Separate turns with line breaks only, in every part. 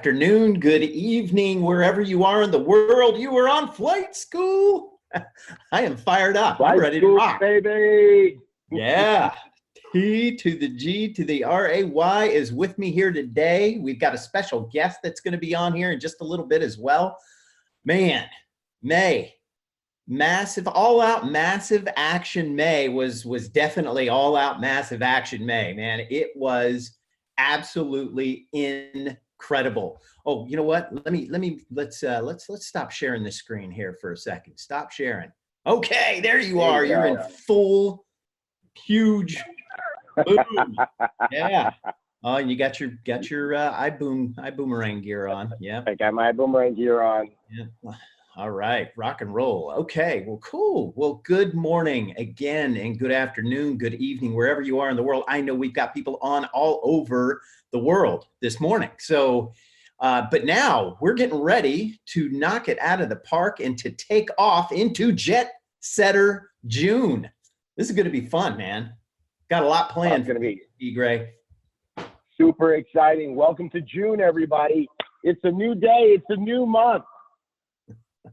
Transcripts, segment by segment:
Afternoon, good evening, wherever you are in the world. You are on flight school. I am fired up. I'm ready to rock,
baby.
Yeah. T to the G to the R-A-Y is with me here today. We've got a special guest that's going to be on here in just a little bit as well. Man, May, massive, all out, massive action May was definitely all out, massive action May, man. It was absolutely incredible. Oh, you know what? Let's stop sharing this screen here for a second. Stop sharing. Okay, there you are. You're in full, huge boom. Yeah. Oh, and you got your iboomerang gear on. Yeah.
I got my boomerang gear on.
Yeah. All right, rock and roll. Okay, well, cool. Well, good morning again, and good afternoon, good evening, wherever you are in the world. I know we've got people on all over the world this morning. So, but now we're getting ready to knock it out of the park and to take off into JetSetter June. This is going to be fun, man. Got a lot planned for me, Gray.
Super exciting. Welcome to June, everybody. It's a new day. It's a new month.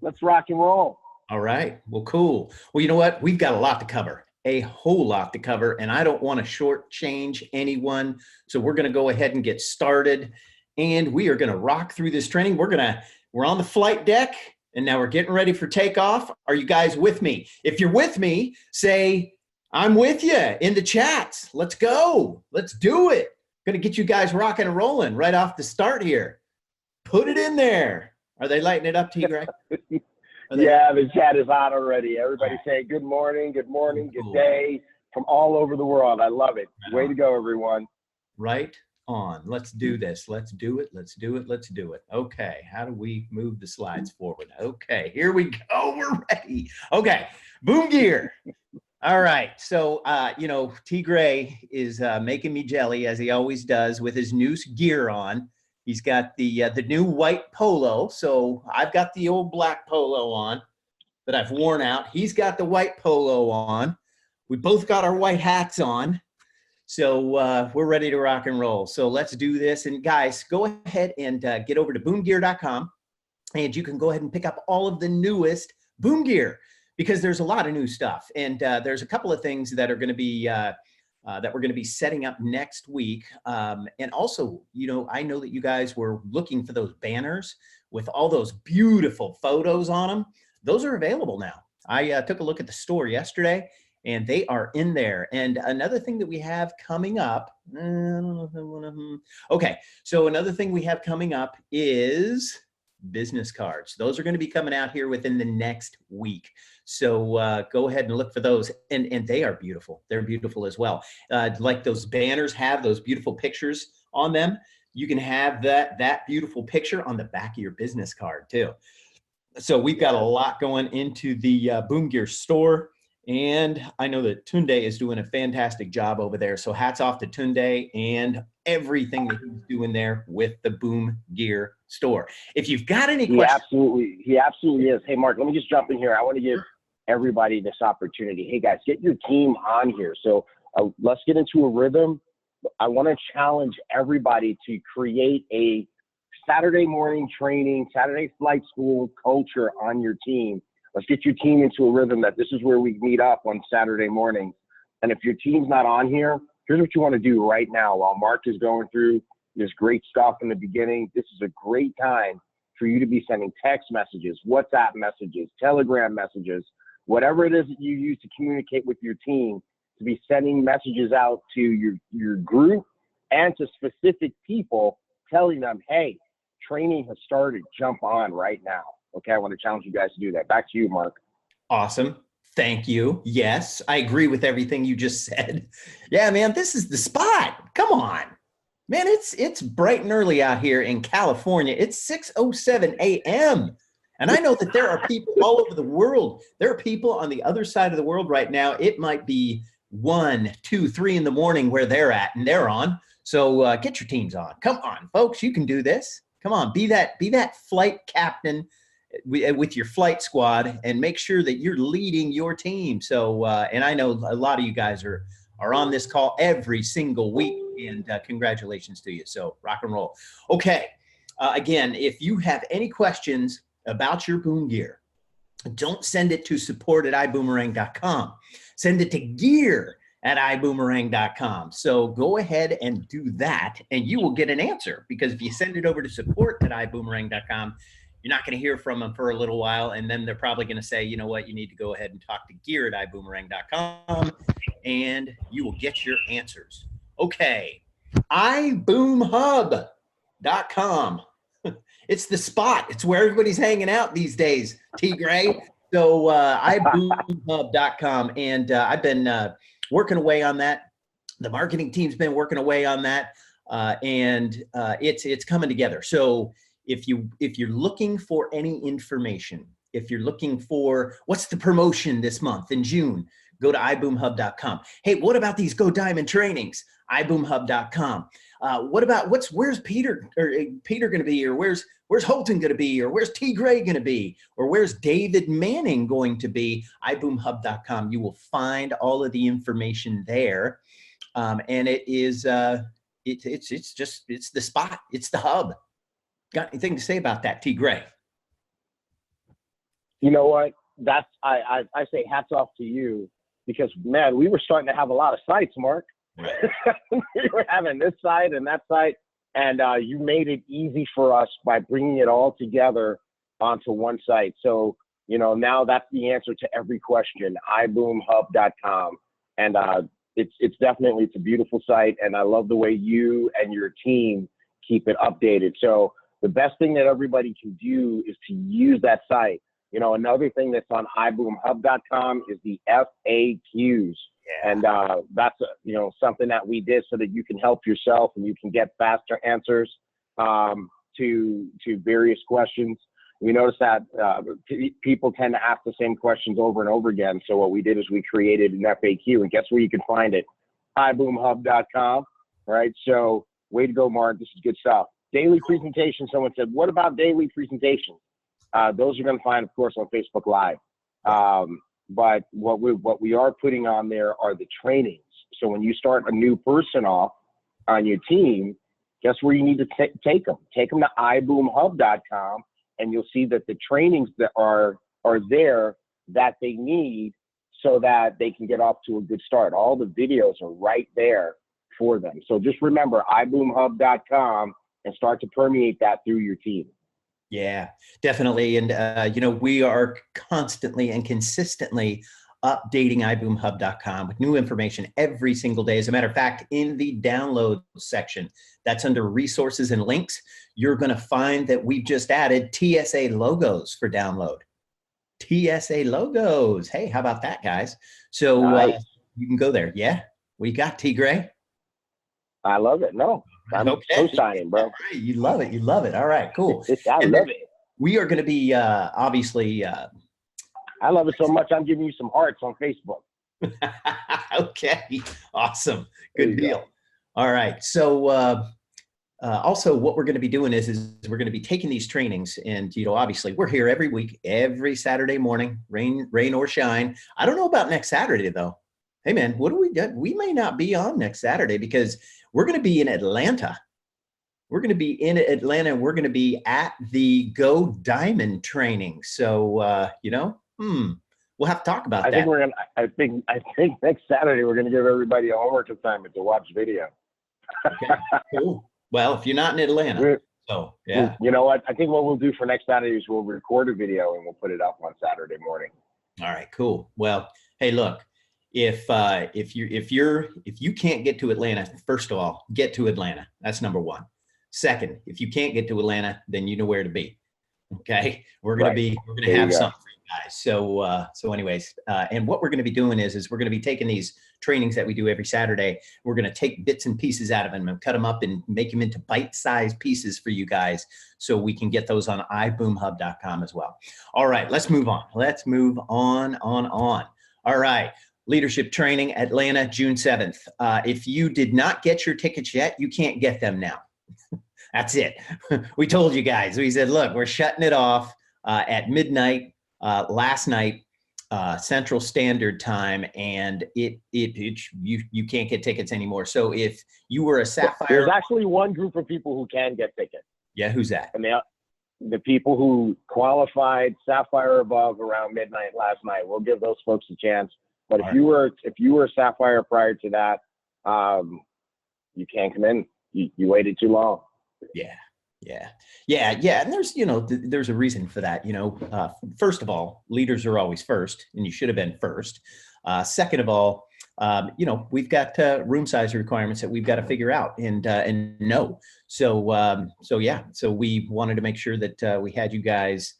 Let's rock and roll.
All right. Well, cool. Well, you know what? We've got a lot to cover, a whole lot to cover, and I don't want to shortchange anyone. So we're going to go ahead and get started, and we are going to rock through this training. We're on the flight deck, and now we're getting ready for takeoff. Are you guys with me? If you're with me, say, I'm with you in the chats. Let's go. Let's do it. Going to get you guys rocking and rolling right off the start here. Put it in there. Are they lighting it up, T-Gray?
Yeah, the chat is on already. Everybody saying good morning, good day from all over the world. I love it. Way to go, everyone.
Right on. Let's do this. Let's do it. Let's do it. Let's do it. Okay. How do we move the slides forward? Okay. Here we go. We're ready. Okay. Boom gear. All right. So, you know, T-Gray is making me jelly, as he always does, with his new gear on. He's got the new white polo. So I've got the old black polo on that I've worn out. He's got the white polo on. We both got our white hats on. So we're ready to rock and roll. So let's do this. And guys, go ahead and get over to boomgear.com, and you can go ahead and pick up all of the newest boom gear, because there's a lot of new stuff. And there's a couple of things that are going to be that we're going to be setting up next week. And also, you know, I know that you guys were looking for those banners with all those beautiful photos on them. Those are available now. I took a look at the store yesterday, and they are in there. And another thing that we have coming up, okay, so another thing we have coming up is business cards. Those are going to be coming out here within the next week. So go ahead and look for those. And they are beautiful. They're beautiful as well. Like those banners have those beautiful pictures on them. You can have that beautiful picture on the back of your business card too. So we've got a lot going into the Boom Gear store. And I know that Tunde is doing a fantastic job over there. So hats off to Tunde and everything that he's doing there with the Boom Gear store. If you've got any questions.
He absolutely is. Hey, Mark, let me just jump in here. I want to give everybody this opportunity. Hey, guys, get your team on here. So let's get into a rhythm. I want to challenge everybody to create a Saturday morning training, Saturday flight school culture on your team. Let's get your team into a rhythm that this is where we meet up on Saturday morning. And if your team's not on here, here's what you want to do right now while Mark is going through this great stuff in the beginning. This is a great time for you to be sending text messages, WhatsApp messages, Telegram messages, whatever it is that you use to communicate with your team, to be sending messages out to your group and to specific people, telling them, hey, training has started, jump on right now. Okay, I want to challenge you guys to do that. Back to you, Mark.
Awesome. Thank you. Yes, I agree with everything you just said. Yeah, man, this is the spot. Come on. Man, it's bright and early out here in California. It's 6:07 a.m. And I know that there are people all over the world. There are people on the other side of the world right now. It might be 1, 2, 3 in the morning where they're at, and they're on. So get your teams on. Come on, folks. You can do this. Come on. Be that flight captain with your flight squad, and make sure that you're leading your team. So, and I know a lot of you guys are on this call every single week, and congratulations to you. So rock and roll. Okay. again, if you have any questions about your boom gear, don't send it to support@iboomerang.com. Send it to gear@iboomerang.com. So go ahead and do that, and you will get an answer, because if you send it over to support@iboomerang.com, you're not going to hear from them for a little while, and then they're probably going to say, you know what, you need to go ahead and talk to gear@iboomerang.com, and you will get your answers. Okay, iboomhub.com. It's the spot. It's where everybody's hanging out these days, T. Gray. So iboomhub.com, and I've been working away on that. The marketing team's been working away on that, and it's coming together. So if you're looking for any information, if you're looking for what's the promotion this month in June, go to iboomhub.com. Hey, what about these Go Diamond trainings? iboomhub.com. What about where's Peter going to be, or where's Holton going to be, or where's T. Gray going to be, or where's David Manning going to be? iboomhub.com. You will find all of the information there, and it is it's the spot. It's the hub. Got anything to say about that, T. Gray?
You know what? I say hats off to you, because man, we were starting to have a lot of sites, Mark.
Right.
We were having this site and that site, and you made it easy for us by bringing it all together onto one site. So, you know, now that's the answer to every question, iboomhub.com. And it's definitely, it's a beautiful site, and I love the way you and your team keep it updated. So the best thing that everybody can do is to use that site. You know, another thing that's on iboomhub.com is the FAQs. Yeah. And that's you know, something that we did so that you can help yourself and you can get faster answers to various questions. We noticed that people tend to ask the same questions over and over again. So what we did is we created an FAQ, and guess where you can find it? iboomhub.com. Right. So way to go, Mark. This is good stuff. Daily presentation. Someone said, what about daily presentations? Those are going to find, of course, on Facebook Live. But what we are putting on there are the trainings. So when you start a new person off on your team, guess where you need to take them? Take them to iboomhub.com, and you'll see that the trainings that are there that they need so that they can get off to a good start. All the videos are right there for them. So just remember iboomhub.com and start to permeate that through your team.
Yeah, definitely. And, you know, we are constantly and consistently updating iboomhub.com with new information every single day. As a matter of fact, in the download section, that's under resources and links, you're going to find that we've just added TSA logos for download. TSA logos. Hey, how about that, guys? So
nice.
You can go there. Yeah, we got T. Gray.
I love it. No, I'm co-signing, bro.
All right. You love it. You love it. All right, cool.
I love it.
We are going to be obviously.
I love it so much, I'm giving you some hearts on Facebook.
Okay, awesome. Good deal. Go. All right. So also what we're going to be doing is we're going to be taking these trainings, and, you know, obviously we're here every week, every Saturday morning, rain or shine. I don't know about next Saturday, though. Hey, man, what do we do? We may not be on next Saturday because we're going to be in Atlanta. We're going to be in Atlanta. We're going to be at the Go Diamond training. So, you know, we'll have to talk about that.
I think next Saturday we're going to give everybody a homework assignment to watch video.
Okay, cool. Well, if you're not in Atlanta, so yeah.
You know what? I think what we'll do for next Saturday is we'll record a video and we'll put it up on Saturday morning.
All right, cool. Well, hey, look, if you can't get to Atlanta, first of all, get to Atlanta. That's number one. Second, if you can't get to Atlanta, then you know where to be. Okay, we're gonna have something for you guys. So anyways, and what we're gonna be doing is we're gonna be taking these trainings that we do every Saturday. We're gonna take bits and pieces out of them and cut them up and make them into bite-sized pieces for you guys, so we can get those on iboomhub.com as well. All right, let's move on. Let's move on. All right. Leadership training, Atlanta, June 7th. If you did not get your tickets yet, you can't get them now. That's it. We told you guys. We said, look, we're shutting it off at midnight last night, Central Standard Time, and you can't get tickets anymore. So if you were a Sapphire,
there's actually one group of people who can get tickets.
Yeah, who's that?
And the people who qualified Sapphire above around midnight last night, we'll give those folks a chance. But if you were a Sapphire prior to that, you can't come in. You waited too long.
Yeah. And there's, there's a reason for that. First of all, leaders are always first, and you should have been first. Second of all, we've got room size requirements that we've got to figure out and know. So we wanted to make sure that we had you guys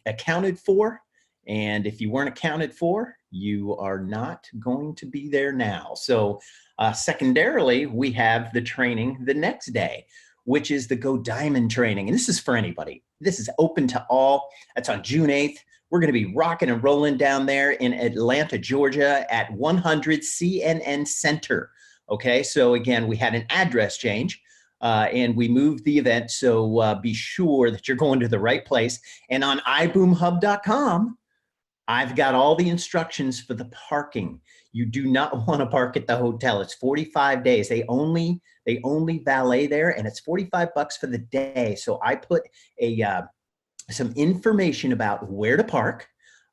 accounted for. And if you weren't accounted for, you are not going to be there now. So secondarily, we have the training the next day, which is the Go Diamond training. And this is for anybody. This is open to all. That's on June 8th. We're going to be rocking and rolling down there in Atlanta, Georgia at 100 CNN Center. Okay, so again, we had an address change and we moved the event. So be sure that you're going to the right place. And on iboomhub.com, I've got all the instructions for the parking. You do not want to park at the hotel. It's 45 days. They only valet there, and it's $45 for the day. So I put some information about where to park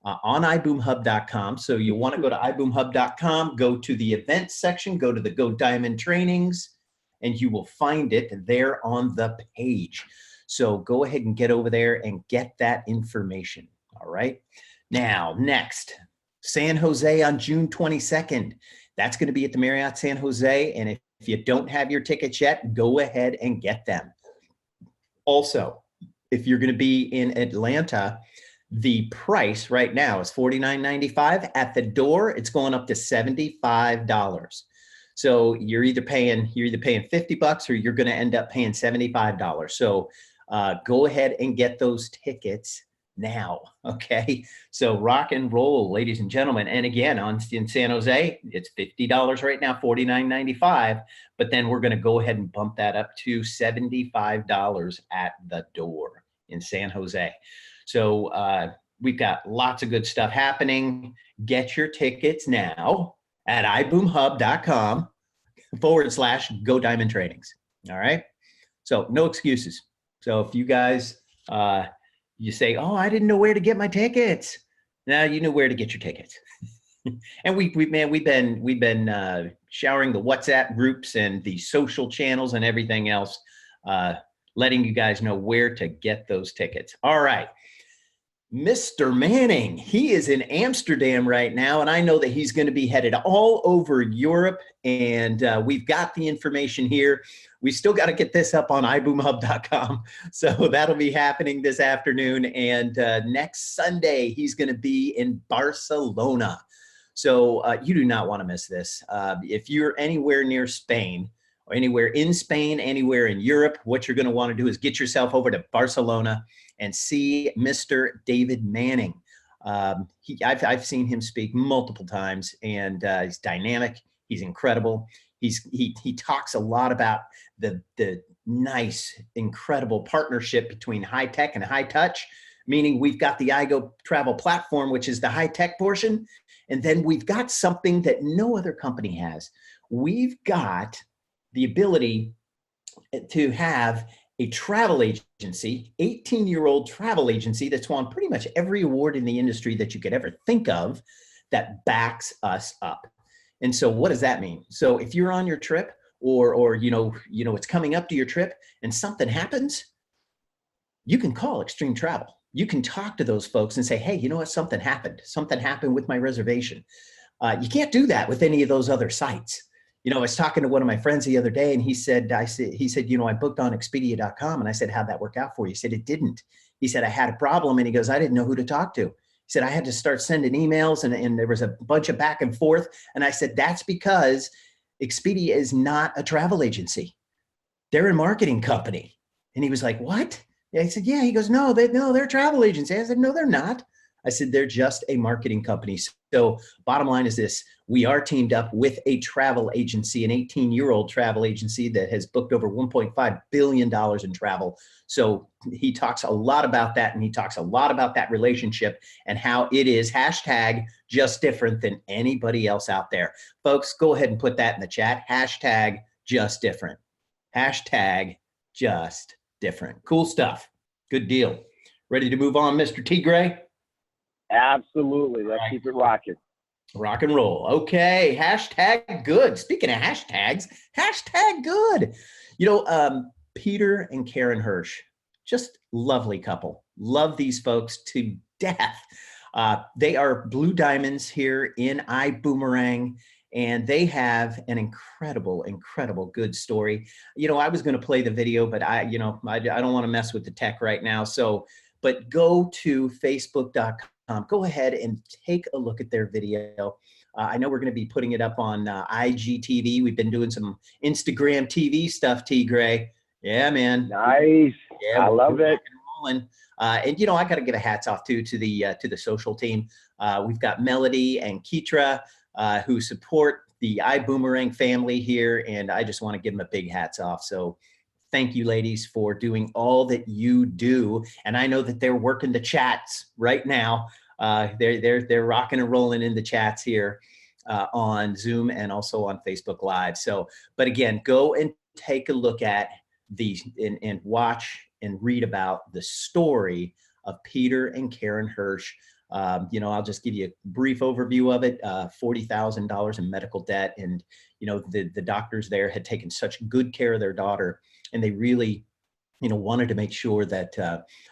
on iboomhub.com. So you want to go to iboomhub.com, go to the events section, go to the Go Diamond trainings, and you will find it there on the page. So go ahead and get over there and get that information. All right. Now, next, San Jose on June 22nd. That's going to be at the Marriott San Jose. And if you don't have your tickets yet, go ahead and get them. Also, if you're going to be in Atlanta, the price right now is $49.95. At the door, it's going up to $75. So you're either paying $50 or you're going to end up paying $75. So go ahead and get those tickets now. Okay. So rock and roll, ladies and gentlemen. And again, in San Jose, it's $50 right now, $49.95. But then we're going to go ahead and bump that up to $75 at the door in San Jose. So we've got lots of good stuff happening. Get your tickets now at iboomhub.com/Go Diamond trainings. All right. So no excuses. So if you guys, you say, oh, I didn't know where to get my tickets. Now you know where to get your tickets. And we've been showering the WhatsApp groups and the social channels and everything else, letting you guys know where to get those tickets. All right. Mr. Manning, he is in Amsterdam right now, and I know that he's going to be headed all over Europe, and we've got the information here. We still got to get this up on iboomhub.com, so that'll be happening this afternoon, and next Sunday, he's going to be in Barcelona. So you do not want to miss this. If you're anywhere near Spain, or anywhere in Spain, anywhere in Europe, what you're going to want to do is get yourself over to Barcelona and see Mr. David Manning. I've seen him speak multiple times, and he's dynamic. He's incredible. He talks a lot about the nice, incredible partnership between high tech and high touch, meaning we've got the iGo travel platform, which is the high tech portion. And then we've got something that no other company has. We've got the ability to have a travel agency, 18-year-old travel agency that's won pretty much every award in the industry that you could ever think of, that backs us up. And so what does that mean? So if you're on your trip or it's coming up to your trip and something happens, you can call Extreme Travel. You can talk to those folks and say, hey, you know what? Something happened. Something happened with my reservation. You can't do that with any of those other sites. I was talking to one of my friends the other day, and he said, I booked on Expedia.com. And I said, how'd that work out for you? He said, it didn't. He said, I had a problem. And he goes, I didn't know who to talk to. He said, I had to start sending emails, and there was a bunch of back and forth. And I said, that's because Expedia is not a travel agency. They're a marketing company. And he was like, what? Yeah, I said, yeah. He goes, no, they're a travel agency. I said, no, they're not. I said, they're just a marketing company. So bottom line is this: we are teamed up with a travel agency, an 18-year-old travel agency that has booked over $1.5 billion in travel. So he talks a lot about that, and he talks a lot about that relationship and how it is #just different than anybody else out there. Folks, go ahead and put that in the chat. #just different. #just different. different. Cool stuff. Good deal. Ready to move on, Mr. T. Gray?
Absolutely. Let's keep it rocking.
Rock and roll. Okay. Hashtag good. Speaking of hashtags, hashtag good. You know, Peter and Karen Hirsch, just lovely couple. Love these folks to death. They are blue diamonds here in iboomerang, and they have an incredible, incredible good story. You know, I was going to play the video, but I don't want to mess with the tech right now. So, but go to facebook.com. Go ahead and take a look at their video. I know we're going to be putting it up on IGTV. We've been doing some Instagram TV stuff, T. Gray. Yeah, man.
Nice. Yeah, I love it.
And you know, I got to give a hats off to the social team. We've got Melody and Keitra who support the iboomerang family here, and I just want to give them a big hats off. So thank you, ladies, for doing all that you do. And I know that they're working the chats right now. They're rocking and rolling in the chats here on Zoom and also on Facebook Live. So, but again, go and take a look at these and watch and read about the story of Peter and Karen Hirsch. You know, I'll just give you a brief overview of it. $40,000 in medical debt. And, you know, the doctors there had taken such good care of their daughter, and they really, you know, wanted to make sure that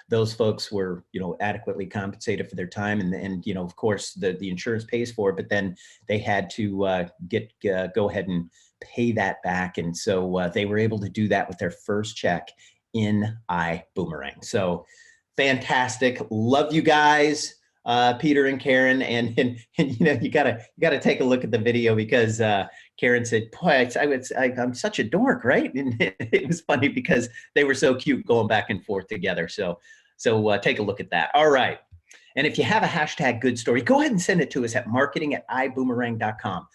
those folks were, you know, adequately compensated for their time. And you know, of course, the insurance pays for it, but then they had to go ahead and pay that back. And so they were able to do that with their first check in iboomerang. So fantastic. Love you guys, Peter and Karen. And you know, you gotta take a look at the video, because Karen said, boy, I'm such a dork, right? And it was funny because they were so cute going back and forth together. So take a look at that. All right. And if you have a hashtag good story, go ahead and send it to us at marketing@iboomerang.com.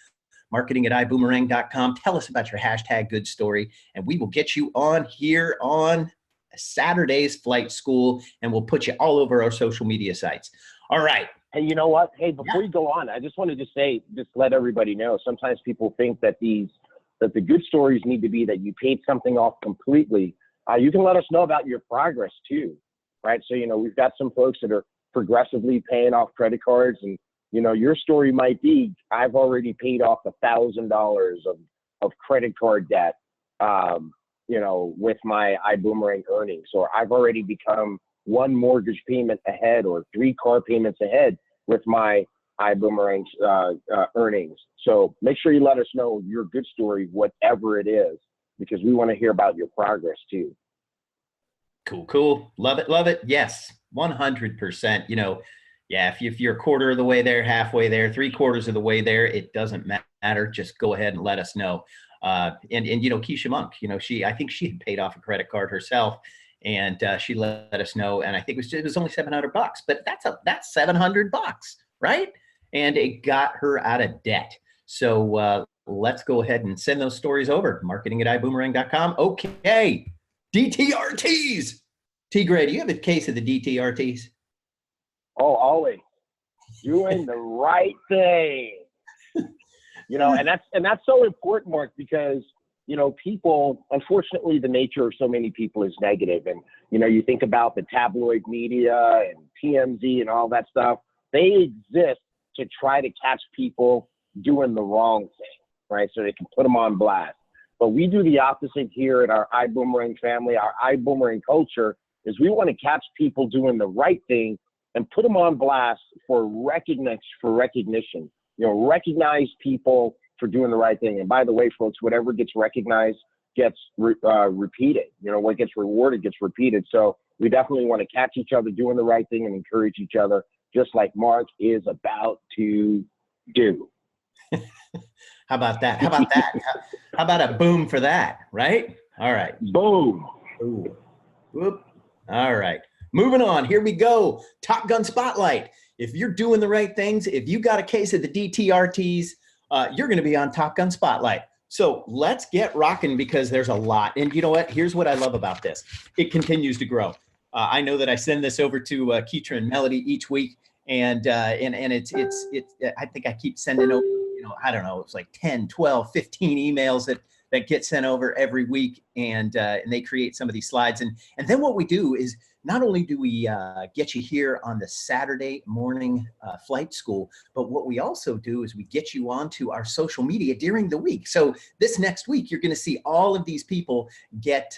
Marketing@iboomerang.com. Tell us about your hashtag good story, and we will get you on here on Saturday's Flight School, and we'll put you all over our social media sites. All right.
Hey, you know what? Hey, before you go on, I just wanted to say, just let everybody know, sometimes people think that the good stories need to be that you paid something off completely. You can let us know about your progress too, right? So, you know, we've got some folks that are progressively paying off credit cards, and, you know, your story might be, I've already paid off $1,000 of credit card debt, you know, with my iboomerang earnings, or I've already become one mortgage payment ahead or 3 car payments ahead with my iboomerang earnings. So make sure you let us know your good story, whatever it is, because we want to hear about your progress too.
Cool. Love it. Yes, 100%. You know, yeah, if you're a quarter of the way there, halfway there, 3/4 of the way there, it doesn't matter. Just go ahead and let us know. And you know, Keisha Monk, you know, I think she had paid off a credit card herself, and she let us know. And I think it was only $700, but that's $700, right? And it got her out of debt. So let's go ahead and send those stories over. Marketing@iboomerang.com. Okay, DTRTs. T. Gray, do you have a case of the DTRTs?
Oh, always doing the right thing. You know, and that's so important, Mark, because, you know, people, unfortunately, the nature of so many people is negative. And, you know, you think about the tabloid media and TMZ and all that stuff, they exist to try to catch people doing the wrong thing, right? So they can put them on blast. But we do the opposite here at our iboomerang family. Our iboomerang culture is we want to catch people doing the right thing and put them on blast for recognition. You know, recognize people for doing the right thing. And by the way, folks, whatever gets recognized gets repeated. You know, what gets rewarded gets repeated. So we definitely want to catch each other doing the right thing and encourage each other, just like Mark is about to do.
How about that? How about a boom for that, right? All right.
Boom.
Ooh. Whoop. All right. Moving on. Here we go. Top Gun Spotlight. If you're doing the right things, if you got a case of the DTRTs, you're going to be on Top Gun Spotlight. So let's get rocking, because there's a lot. And you know what? Here's what I love about this. It continues to grow. I know that I send this over to Keitra and Melody each week, and it's I think I keep sending over, you know, I don't know, it's like 10, 12, 15 emails that get sent over every week, and they create some of these slides. And then what we do is not only do we get you here on the Saturday morning flight school, but what we also do is we get you onto our social media during the week. So this next week, you're going to see all of these people get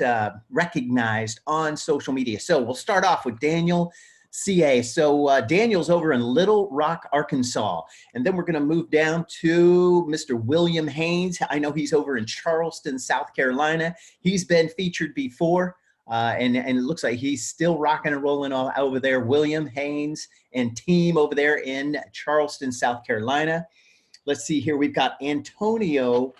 recognized on social media. So we'll start off with Daniel CA. So Daniel's over in Little Rock, Arkansas. And then we're going to move down to Mr. William Haynes. I know he's over in Charleston, South Carolina. He's been featured before. And it looks like he's still rocking and rolling all over there. William Haynes and team over there in Charleston, South Carolina. Let's see here. We've got Antonio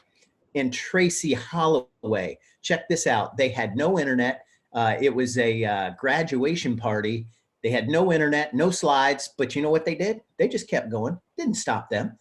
and Tracy Holloway. Check this out. They had no internet. It was a graduation party. They had no internet, no slides, but you know what they did? They just kept going. Didn't stop them.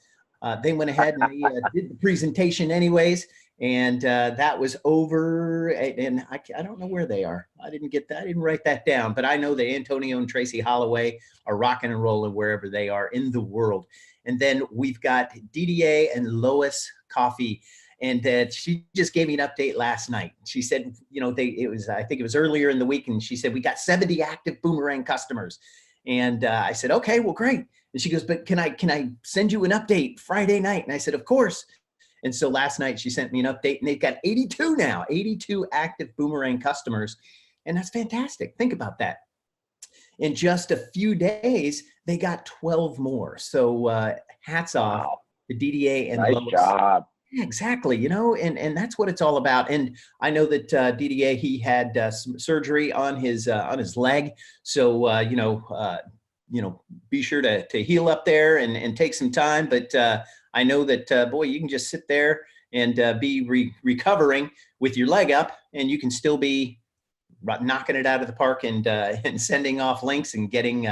They went ahead and they did the presentation anyways. And that was over, and I don't know where they are. I didn't get that. I didn't write that down, but I know that Antonio and Tracy Holloway are rocking and rolling wherever they are in the world. And then we've got DDA and Lois Coffee. And she just gave me an update last night. She said, you know, I think it was earlier in the week, and she said, we got 70 active Boomerang customers. And I said, okay, well, great. And she goes, but can I send you an update Friday night? And I said, of course. And so last night she sent me an update, and they've got 82 now, 82 active Boomerang customers. And that's fantastic. Think about that. In just a few days, they got 12 more. So hats off to DDA and
nice
Lois.
Job.
Yeah, exactly. You know, and that's what it's all about. And I know that DDA, he had some surgery on his leg. So, you know, be sure to heal up there and take some time. But I know that, boy, you can just sit there and be recovering with your leg up, and you can still be knocking it out of the park and sending off links and getting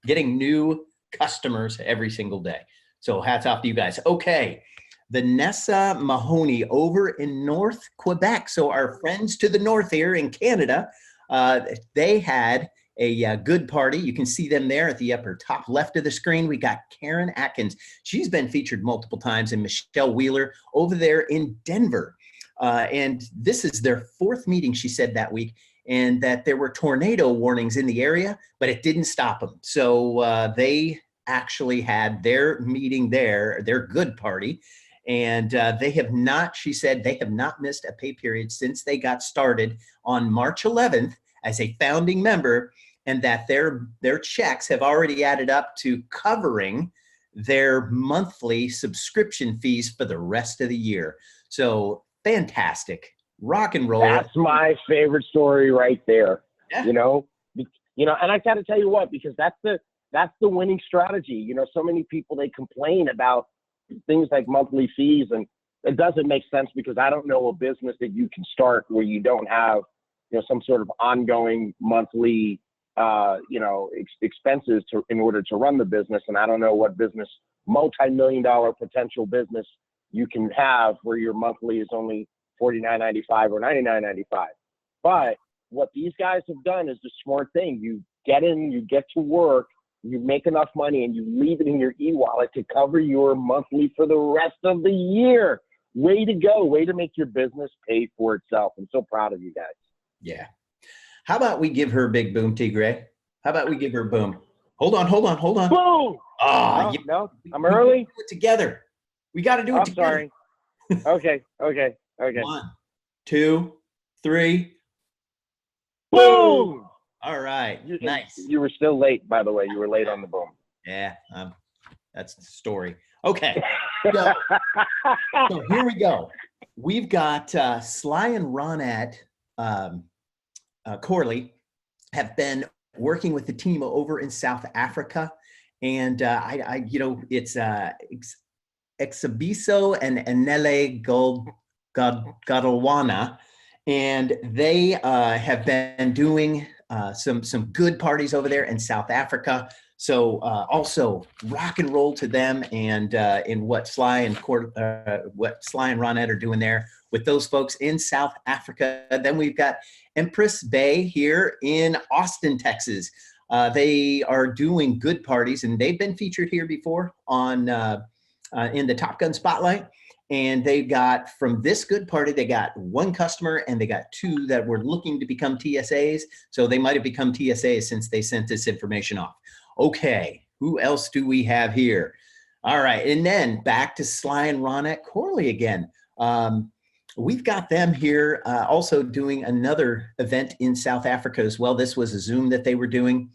new customers every single day. So hats off to you guys. Okay. Vanessa Mahoney over in North Quebec. So our friends to the north here in Canada, they had a good party. You can see them there at the upper top left of the screen. We got Karen Atkins. She's been featured multiple times, and Michelle Wheeler over there in Denver. And this is their 4th meeting, she said, that week, and that there were tornado warnings in the area, but it didn't stop them. So they actually had their meeting there, their good party. And they have not, she said, they have not missed a pay period since they got started on March 11th as a founding member, and that their checks have already added up to covering their monthly subscription fees for the rest of the year. So fantastic. Rock and roll.
That's my favorite story right there.
Yeah.
You know, and I got to tell you what, because that's the winning strategy. You know, so many people, they complain about things like monthly fees, and it doesn't make sense, because I don't know a business that you can start where you don't have, you know, some sort of ongoing monthly, expenses in order to run the business. And I don't know what business, multi-million-dollar potential business, you can have where your monthly is only $49.95 or $99.95. But what these guys have done is the smart thing. You get in, you get to work, you make enough money, and you leave it in your e-wallet to cover your monthly for the rest of the year. Way to go. Way to make your business pay for itself. I'm so proud of you guys.
Yeah. How about we give her a big boom, T. Gray? How about we give her a boom? Hold on.
Boom!
Oh,
no, I'm early.
We do it together. We got to do it together.
I'm sorry. Okay.
1, 2, 3.
Boom!
All right. Nice.
You were still late, by the way. You were late on the boom.
Yeah, that's the story. Okay. So here we go. We've got Sly and Ronette Corley have been working with the team over in South Africa. And it's Exhibiso and Enele Gadalwana. And they have been doing some good parties over there in South Africa. So also rock and roll to them, and in what Sly and Ronette are doing there with those folks in South Africa. Then we've got Empress Bay here in Austin, Texas. They are doing good parties, and they've been featured here before on in the Top Gun Spotlight. And they got, from this good party, they got one customer and they got two that were looking to become TSAs. So they might have become TSAs since they sent this information off. Okay, who else do we have here? All right, and then back to Sly and Ronette Corley again. We've got them here also doing another event in South Africa as well. This was a Zoom that they were doing.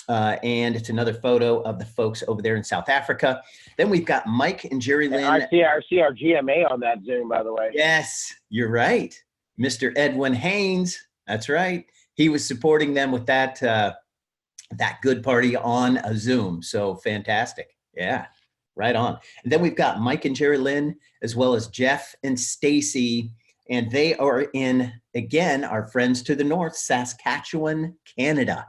And it's another photo of the folks over there in South Africa. Then we've got Mike and Jerry Lynn.
I see our GMA on that Zoom, by the way.
Yes, you're right. Mr. Edwin Haynes. That's right. He was supporting them with that, that good party on a Zoom. So fantastic. Yeah, right on. And then we've got Mike and Jerry Lynn, as well as Jeff and Stacy. And they are in, again, our friends to the north, Saskatchewan, Canada.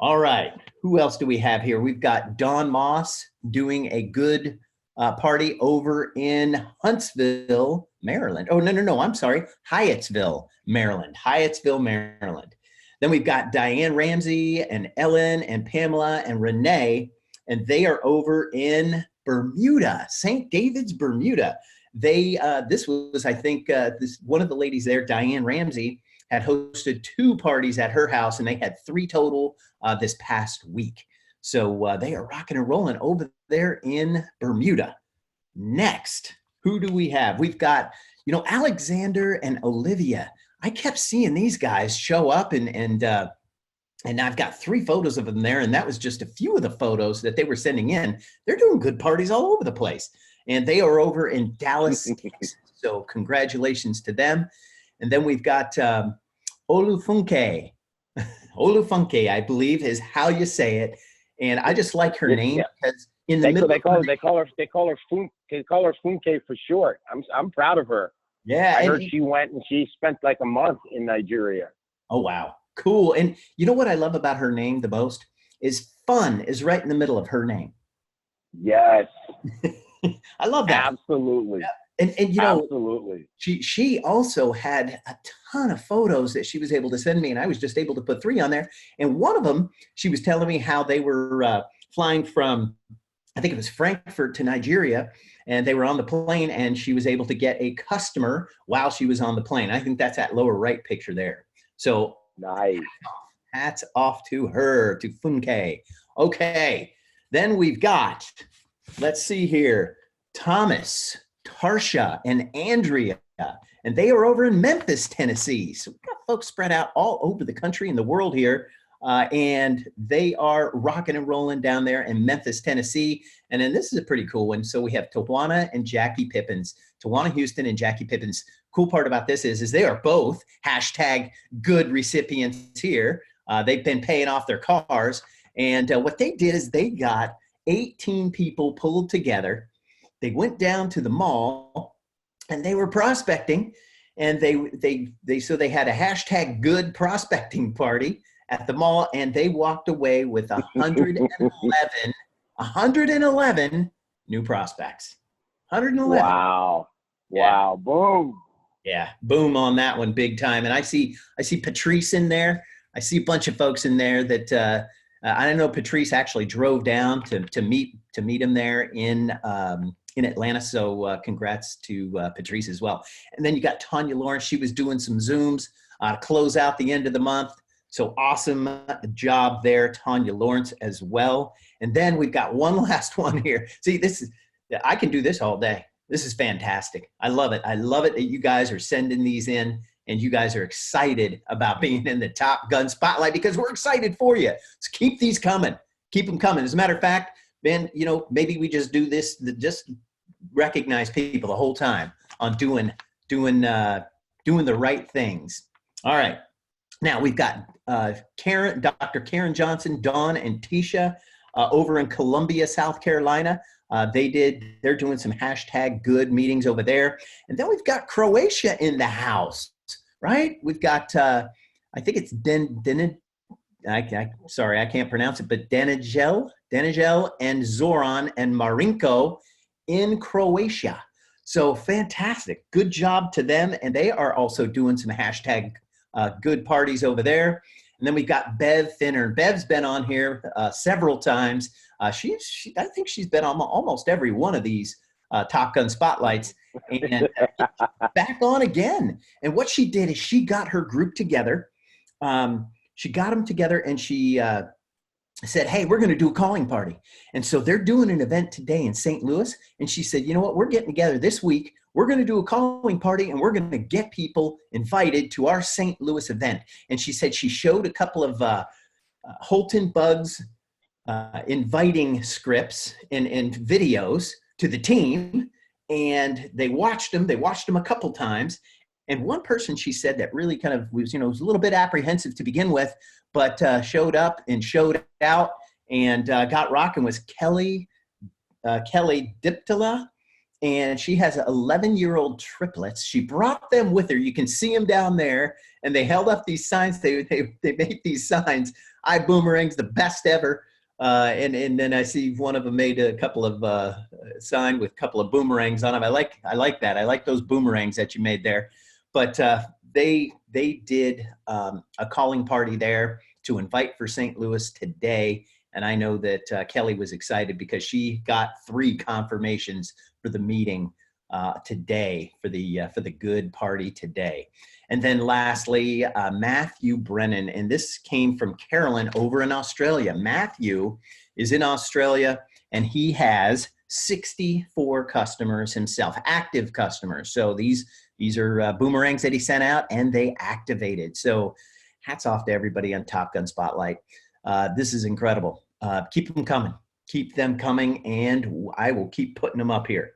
All right, who else do we have here? We've got Don Moss doing a good party over in Huntsville, Maryland. Oh, no, I'm sorry, Hyattsville, Maryland. Hyattsville, Maryland. Then we've got Diane Ramsey and Ellen and Pamela and Renee, and they are over in Bermuda, St. David's, Bermuda. They, this was, I think, this one of the ladies there, Diane Ramsey, had hosted 2 parties at her house, and they had 3 total this past week. So they are rocking and rolling over there in Bermuda. Next, who do we have? We've got, you know, Alexander and Olivia. I kept seeing these guys show up, and I've got 3 photos of them there, and that was just a few of the photos that they were sending in. They're doing good parties all over the place, and they are over in Dallas, Texas. So congratulations to them. And then we've got Olufunke. Olufunke, I believe, is how you say it. And I just like her name because in the middle, they call her
Funke for short. I'm proud of her.
Yeah,
I heard she went and she spent like a month in Nigeria.
Oh wow, cool. And you know what I love about her name the most is fun is right in the middle of her name.
Yes,
I love that.
Absolutely.
Yeah. And you know,
absolutely.
She also had a ton of photos that she was able to send me, and I was just able to put 3 on there. And one of them, she was telling me how they were flying from, I think it was Frankfurt to Nigeria, and they were on the plane, and she was able to get a customer while she was on the plane. I think that's that lower right picture there. So
nice.
Hats off to her, to Funke. Okay, then we've got, let's see here, Thomas, Tarsha, and Andrea, and they are over in Memphis, Tennessee. So we've got folks spread out all over the country and the world here, and they are rocking and rolling down there in Memphis, Tennessee. And then this is a pretty cool one. So we have Tawana and Jackie Pippins, Tawana Houston and Jackie Pippins. Cool part about this is they are both hashtag good recipients here. They've been paying off their cars, and what they did is they got 18 people pulled together. They went down to the mall and they were prospecting, and they had a hashtag good prospecting party at the mall, and they walked away with 111 new prospects. 111.
Wow.
Yeah.
Wow. Boom.
Yeah. Boom on that one big time. And I see Patrice in there. I see a bunch of folks in there that I don't know. Patrice actually drove down to meet him there in Atlanta. So congrats to Patrice as well. And then you got Tanya Lawrence. She was doing some Zooms to close out the end of the month. So awesome job there, Tanya Lawrence as well. And then we've got one last one here. See, I can do this all day. This is fantastic. I love it. I love it that you guys are sending these in, and you guys are excited about being in the Top Gun spotlight, because we're excited for you. So keep these coming. Keep them coming. As a matter of fact, Ben, you know, maybe we just do this, just recognize people the whole time on doing the right things. All right. Now we've got Dr. Karen Johnson, Dawn, and Tisha over in Columbia, South Carolina. They're doing some hashtag good meetings over there. And then we've got Croatia in the house, right? We've got, I think it's sorry, I can't pronounce it, but Denigel and Zoran and Marinko in Croatia. So fantastic. Good job to them. And they are also doing some hashtag good parties over there. And then we've got Bev Finner. Bev's been on here several times. I think she's been on almost every one of these Top Gun spotlights. And back on again. And what she did is she got her group together. She got them together and she said, hey, we're going to do a calling party. And so they're doing an event today in St. Louis. And she said, you know what, we're getting together this week. We're going to do a calling party and we're going to get people invited to our St. Louis event. And she said she showed a couple of Holton Buggs inviting scripts and videos to the team. And they watched them a couple times. And one person, she said, that really kind of was, was a little bit apprehensive to begin with, but showed up and showed out and got rocking was Kelly Diptala. And she has 11-year-old triplets. She brought them with her. You can see them down there. And they held up these signs. They made these signs. Ibüümerang's the best ever. And then I see one of them made a couple of sign with a couple of boomerangs on them. I like that. I like those boomerangs that you made there. But they did a calling party there to invite for St. Louis today. And I know that Kelly was excited because she got 3 confirmations for the meeting today, for the good party today. And then lastly, Matthew Brennan, and this came from Carolyn over in Australia. Matthew is in Australia and he has 64 customers himself, active customers. So these are boomerangs that he sent out and they activated. So hats off to everybody on Top Gun Spotlight. This is incredible. Keep them coming. Keep them coming, and I will keep putting them up here.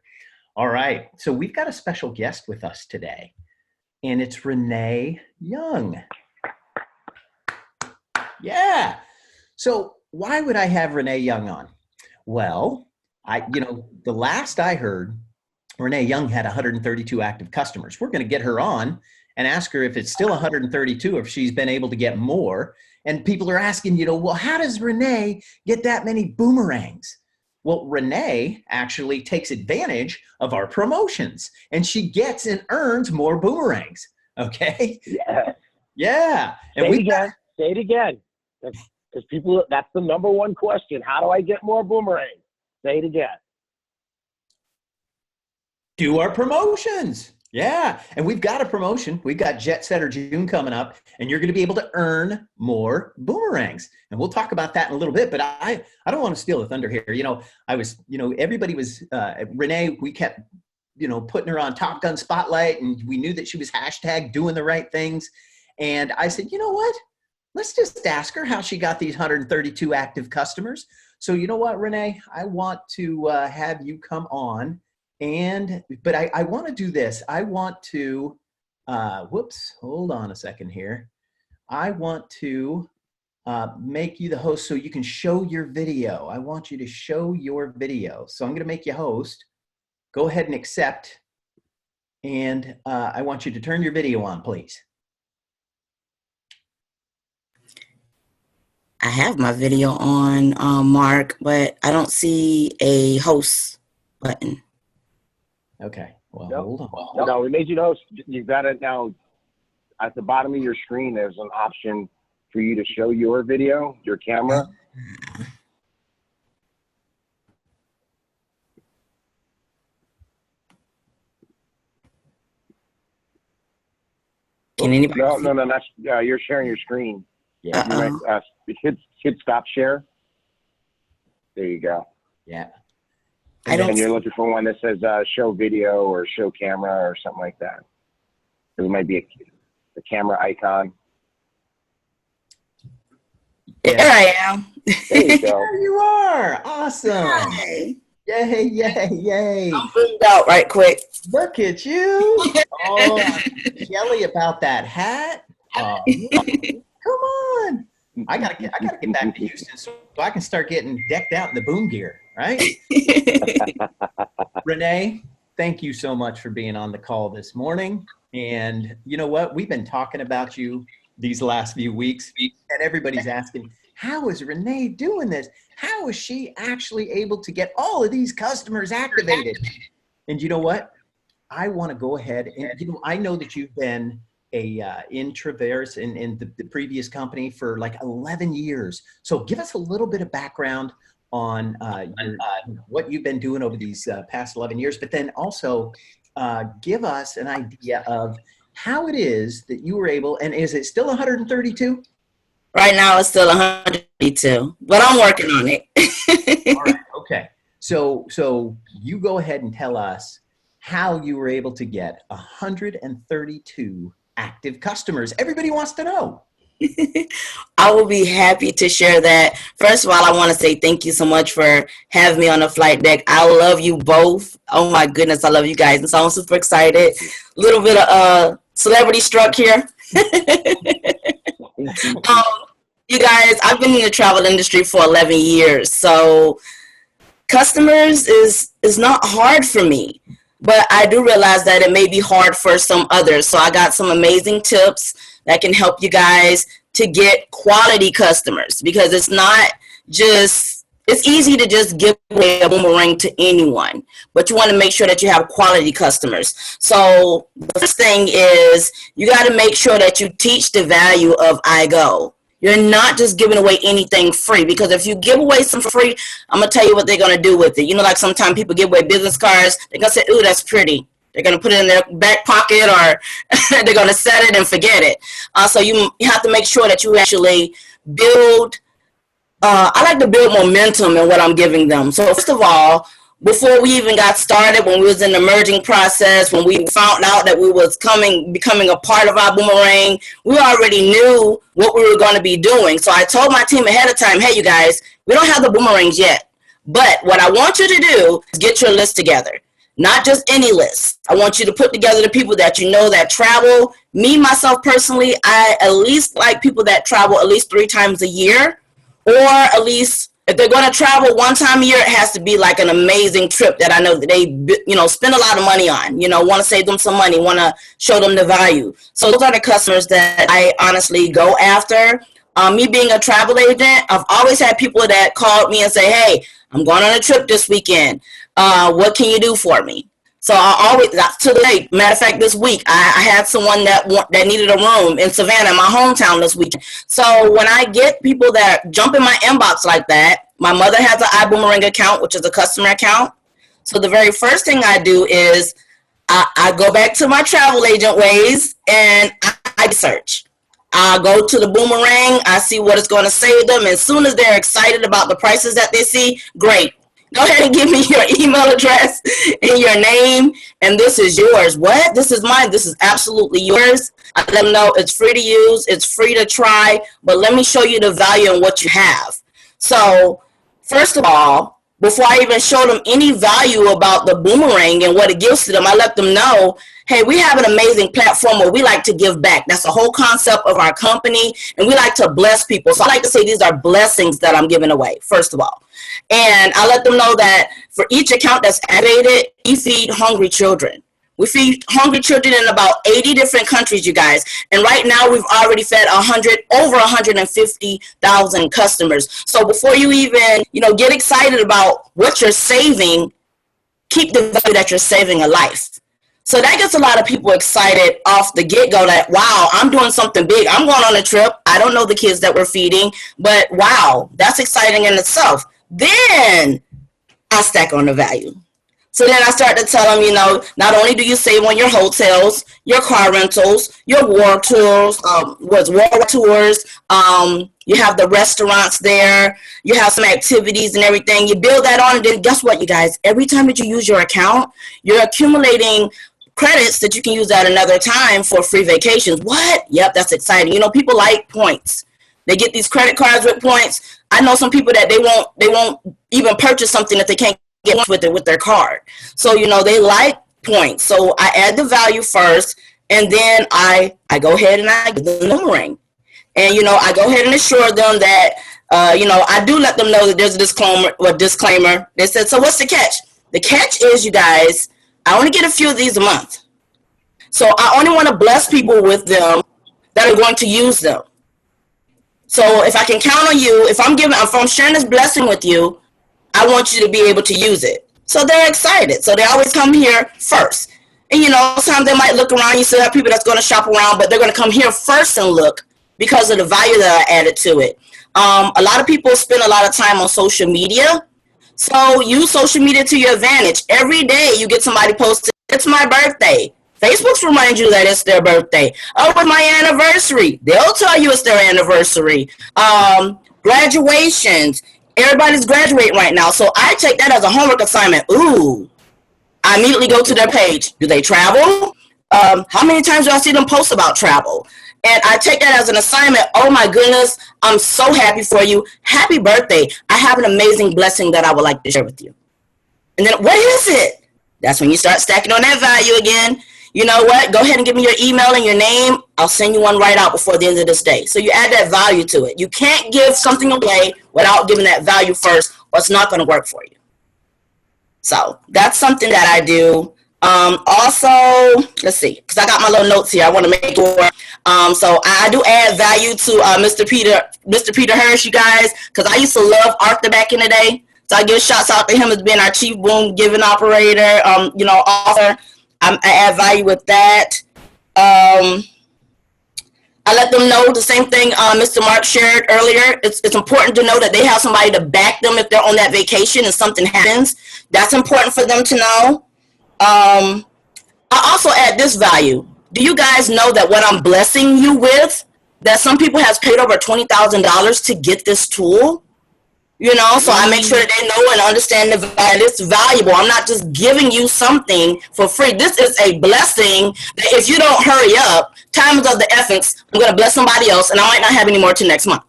All right. So we've got a special guest with us today, and it's Renee Young. Yeah. So why would I have Renee Young on? Well, the last I heard, Renee Young had 132 active customers. We're going to get her on and ask her if it's still 132, or if she's been able to get more. And people are asking, well, how does Renee get that many boomerangs? Well, Renee actually takes advantage of our promotions, and she gets and earns more boomerangs. Okay.
Yeah.
Yeah. And
Say it again. Because people, that's the number one question. How do I get more boomerangs? Say it again.
Do our promotions. Yeah. And we've got a promotion. We've got JetSetter June coming up, and you're going to be able to earn more boomerangs. And we'll talk about that in a little bit, but I don't want to steal the thunder here. Everybody was, Renee, we kept, putting her on Top Gun Spotlight, and we knew that she was hashtag doing the right things. And I said, you know what? Let's just ask her how she got these 132 active customers. So you know what, Renee, I want to have you come on. But I want to do this. I want to, hold on a second here. I want to make you the host so you can show your video. I want you to show your video. So I'm going to make you host. Go ahead and accept. And I want you to turn your video on, please.
I have my video on, Mark, but I don't see a host button.
Okay. Well,
Nope.
hold on.
No, we made you know. You got it now. At the bottom of your screen, there's an option for you to show your video, your camera.
Can anybody?
No. That's you're sharing your screen.
Yeah.
You might hit stop share. There you go.
Yeah.
And you're looking for one that says show video or show camera or something like that. It might be a camera icon.
There I am.
There you go.
There you are. Awesome.
Hi.
Yay.
I'm zoomed out right quick.
Look at you. Oh, jelly about that hat. Oh, come on. I gotta get back to Houston so I can start getting decked out in the boom gear, right? Renee, thank you so much for being on the call this morning. And you know what? We've been talking about you these last few weeks, and everybody's asking, how is Renee doing this? How is she actually able to get all of these customers activated? And you know what? I want to go ahead and, I know that you've been in Traverse in the previous company for like 11 years. So give us a little bit of background on what you've been doing over these past 11 years, but then also give us an idea of how it is that you were able, and is it still 132?
Right now it's still 132, but I'm working on it.
All right, okay. So you go ahead and tell us how you were able to get 132 active customers. Everybody wants to know.
I will be happy to share that. First of all, I want to say thank you so much for having me on the flight deck. I love you both. Oh my goodness, I love you guys. And so I'm super excited. A little bit of celebrity struck here. You guys, I've been in the travel industry for 11 years. So customers is not hard for me, but I do realize that it may be hard for some others. So I got some amazing tips that can help you guys to get quality customers, because it's not just, it's easy to just give away a boomerang to anyone, but you want to make sure that you have quality customers. So the first thing is you got to make sure that you teach the value of iGo. You're not just giving away anything free, because if you give away some free, I'm going to tell you what they're going to do with it. You know, like sometimes people give away business cards. They're going to say, ooh, that's pretty. They're going to put it in their back pocket, or they're going to set it and forget it. So you have to make sure that you actually build, I like to build momentum in what I'm giving them. So first of all, before we even got started, when we was in the merging process, when we found out that we was becoming a part of our boomerang, we already knew what we were going to be doing. So I told my team ahead of time, hey, you guys, we don't have the boomerangs yet, but what I want you to do is get your list together. Not just any list. I want you to put together the people that you know that travel. Me, myself personally, I at least like people that travel at least 3 times a year, or at least if they're going to travel 1 time a year, it has to be like an amazing trip that I know that they, you know, spend a lot of money on, you know, want to save them some money, want to show them the value. So those are the customers that I honestly go after. Me being a travel agent, I've always had people that called me and say, hey, I'm going on a trip this weekend. What can you do for me? So I always, to the day, matter of fact, this week, I had someone that needed a room in Savannah, my hometown, this weekend. So when I get people that jump in my inbox like that, my mother has an iBoomerang account, which is a customer account. So the very first thing I do is I go back to my travel agent ways and I search. I go to the boomerang, I see what it's going to save them. As soon as they're excited about the prices that they see, great. Go ahead and give me your email address and your name, and this is yours. What? This is mine. This is absolutely yours. I let them know it's free to use, it's free to try, but let me show you the value in what you have. So first of all, before I even show them any value about the boomerang and what it gives to them, I let them know, hey, we have an amazing platform where we like to give back. That's the whole concept of our company, and we like to bless people. So I like to say these are blessings that I'm giving away, first of all. And I let them know that for each account that's activated, we feed hungry children. We feed hungry children in about 80 different countries, you guys. And right now we've already fed over 150,000 customers. So before you even, get excited about what you're saving, keep the value that you're saving a life. So that gets a lot of people excited off the get-go that, wow, I'm doing something big. I'm going on a trip. I don't know the kids that we're feeding, but wow, that's exciting in itself. Then I stack on the value. So then I start to tell them, not only do you save on your hotels, your car rentals, your war tours, you have the restaurants there, you have some activities and everything. You build that on, and then guess what, you guys? Every time that you use your account, you're accumulating credits that you can use at another time for free vacations. What? Yep, that's exciting. People like points. They get these credit cards with points. I know some people that they won't even purchase something if they can't get with it with their card. So, they like points. So I add the value first, and then I go ahead and I give them the boomerang. And, I go ahead and assure them that, I do let them know that there's a disclaimer. They said, so what's the catch? The catch is, you guys, I only get a few of these a month. So I only want to bless people with them that are going to use them. So if I can count on you, if I'm sharing this blessing with you, I want you to be able to use it. So they're excited. So they always come here first. And sometimes they might look around. You still have people that's going to shop around, but they're going to come here first and look because of the value that I added to it. A lot of people spend a lot of time on social media. So use social media to your advantage. Every day you get somebody posting It's my birthday. Facebook's remind you that it's their birthday. Oh, it's my anniversary. They'll tell you it's their anniversary. Graduations. Everybody's graduating right now. So I take that as a homework assignment. Ooh. I immediately go to their page. Do they travel? How many times do I see them post about travel? And I take that as an assignment. Oh my goodness, I'm so happy for you. Happy birthday. I have an amazing blessing that I would like to share with you. And then what is it? That's when you start stacking on that value again. You know what? Go ahead and give me your email and your name. I'll send you one right out before the end of this day. So you add that value to it. You can't give something away without giving that value first, or it's not going to work for you. So that's something that I do. Also, let's see, because I got my little notes here. I want to make sure. So I do add value to Mr. Peter Hirsch, you guys, because I used to love Arthur back in the day. So I give shouts out to him as being our chief boom giving operator, author. I add value with that. I let them know the same thing Mr. Mark shared earlier. It's important to know that they have somebody to back them if they're on that vacation and something happens. That's important for them to know. I also add this value. Do you guys know that what I'm blessing you with, that some people has paid over $20,000 to get this tool? So I make sure that they know and understand that it's valuable. I'm not just giving you something for free. This is a blessing that if you don't hurry up, time is of the essence. I'm going to bless somebody else, and I might not have any more till next month.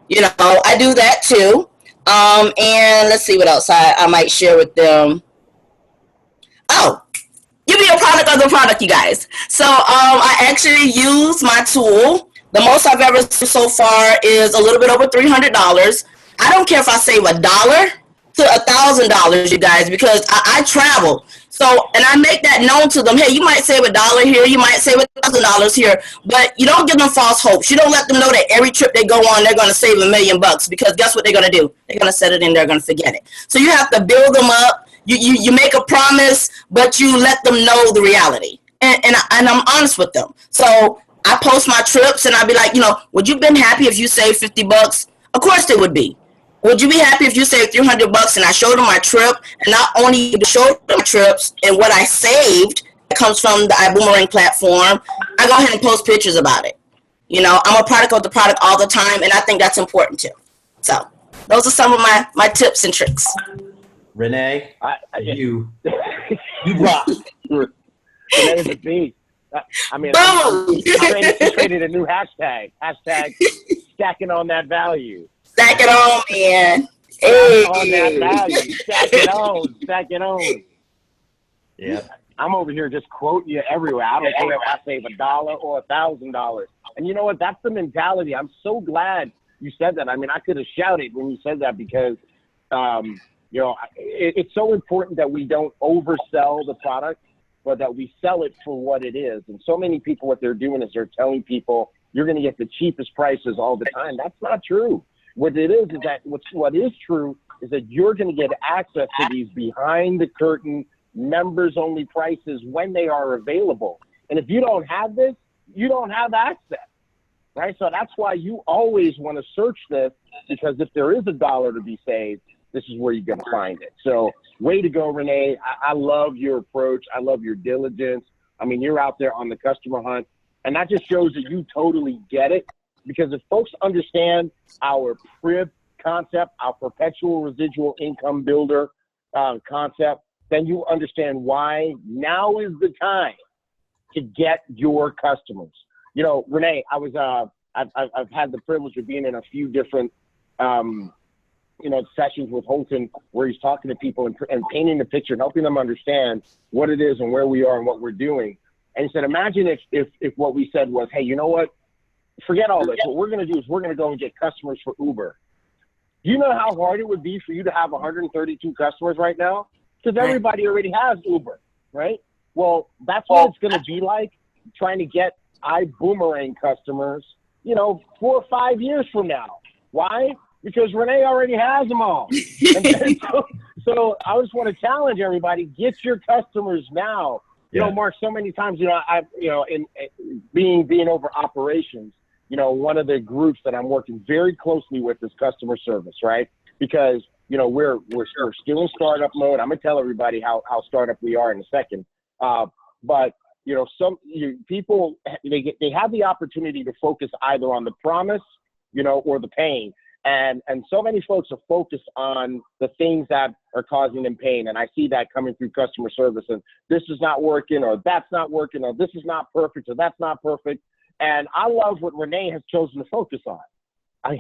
I do that too. And let's see what else I might share with them. Oh, give me a product of the product, you guys. So I actually use my tool. The most I've ever seen so far is a little bit over $300. I don't care if I save $1 to $1,000, you guys, because I travel. So, and I make that known to them. Hey, you might save $1 here, you might save $1,000 here, but you don't give them false hopes. You don't let them know that every trip they go on, they're going to save $1 million, because guess what they're going to do? They're going to set it in, they're going to forget it. So you have to build them up. You make a promise, but you let them know the reality. And I'm honest with them. So I post my trips and I'd be like, would you have been happy if you saved $50? Of course they would be. Would you be happy if you saved $300 and I showed them my trip? And not only showed them my trips and what I saved that comes from the iboomerang platform, I go ahead and post pictures about it. I'm a product of the product all the time, and I think that's important too. So those are some of my tips and tricks.
Renee, you rock.
Renee's a beast. I mean, she created a new hashtag. Hashtag stacking on that value.
Stack it on, man.
Hey. On that value. Stack it on. Yeah. I'm over here just quoting you everywhere. I don't care if I save $1 or $1,000. And you know what? That's the mentality. I'm so glad you said that. I mean, I could have shouted when you said that because, it's so important that we don't oversell the product, but that we sell it for what it is. And so many people, what they're doing is they're telling people you're going to get the cheapest prices all the time. That's not true. What it is that what is true is that you're going to get access to these behind the curtain members only prices when they are available. And if you don't have this, you don't have access, right? So that's why you always want to search this, because if there is $1 to be saved, this is where you're going to find it. So way to go, Renee. I love your approach. I love your diligence. I mean, you're out there on the customer hunt, and that just shows that you totally get it. Because if folks understand our PRIB concept, our perpetual residual income builder concept, then you understand why now is the time to get your customers. Renee, I've had the privilege of being in a few different sessions with Holton where he's talking to people and painting the picture and helping them understand what it is and where we are and what we're doing. And he said, imagine if what we said was, hey, you know what? Forget all this. What we're going to do is we're going to go and get customers for Uber. Do you know how hard it would be for you to have 132 customers right now? Because everybody already has Uber, right? Well, that's what it's going to be like trying to get iboomerang customers, 4 or 5 years from now. Why? Because Renee already has them all. So I just want to challenge everybody, get your customers now. Mark, so many times, in being over operations, one of the groups that I'm working very closely with is customer service, right? Because, we're still in startup mode. I'm going to tell everybody how startup we are in a second. But you know, people they have the opportunity to focus either on the promise, you know, or the pain. And so many folks are focused on the things that are causing them pain. And I see that coming through customer service, and this is not working, or that's not working, or this is not perfect, or that's not perfect. And I love what Renee has chosen to focus on.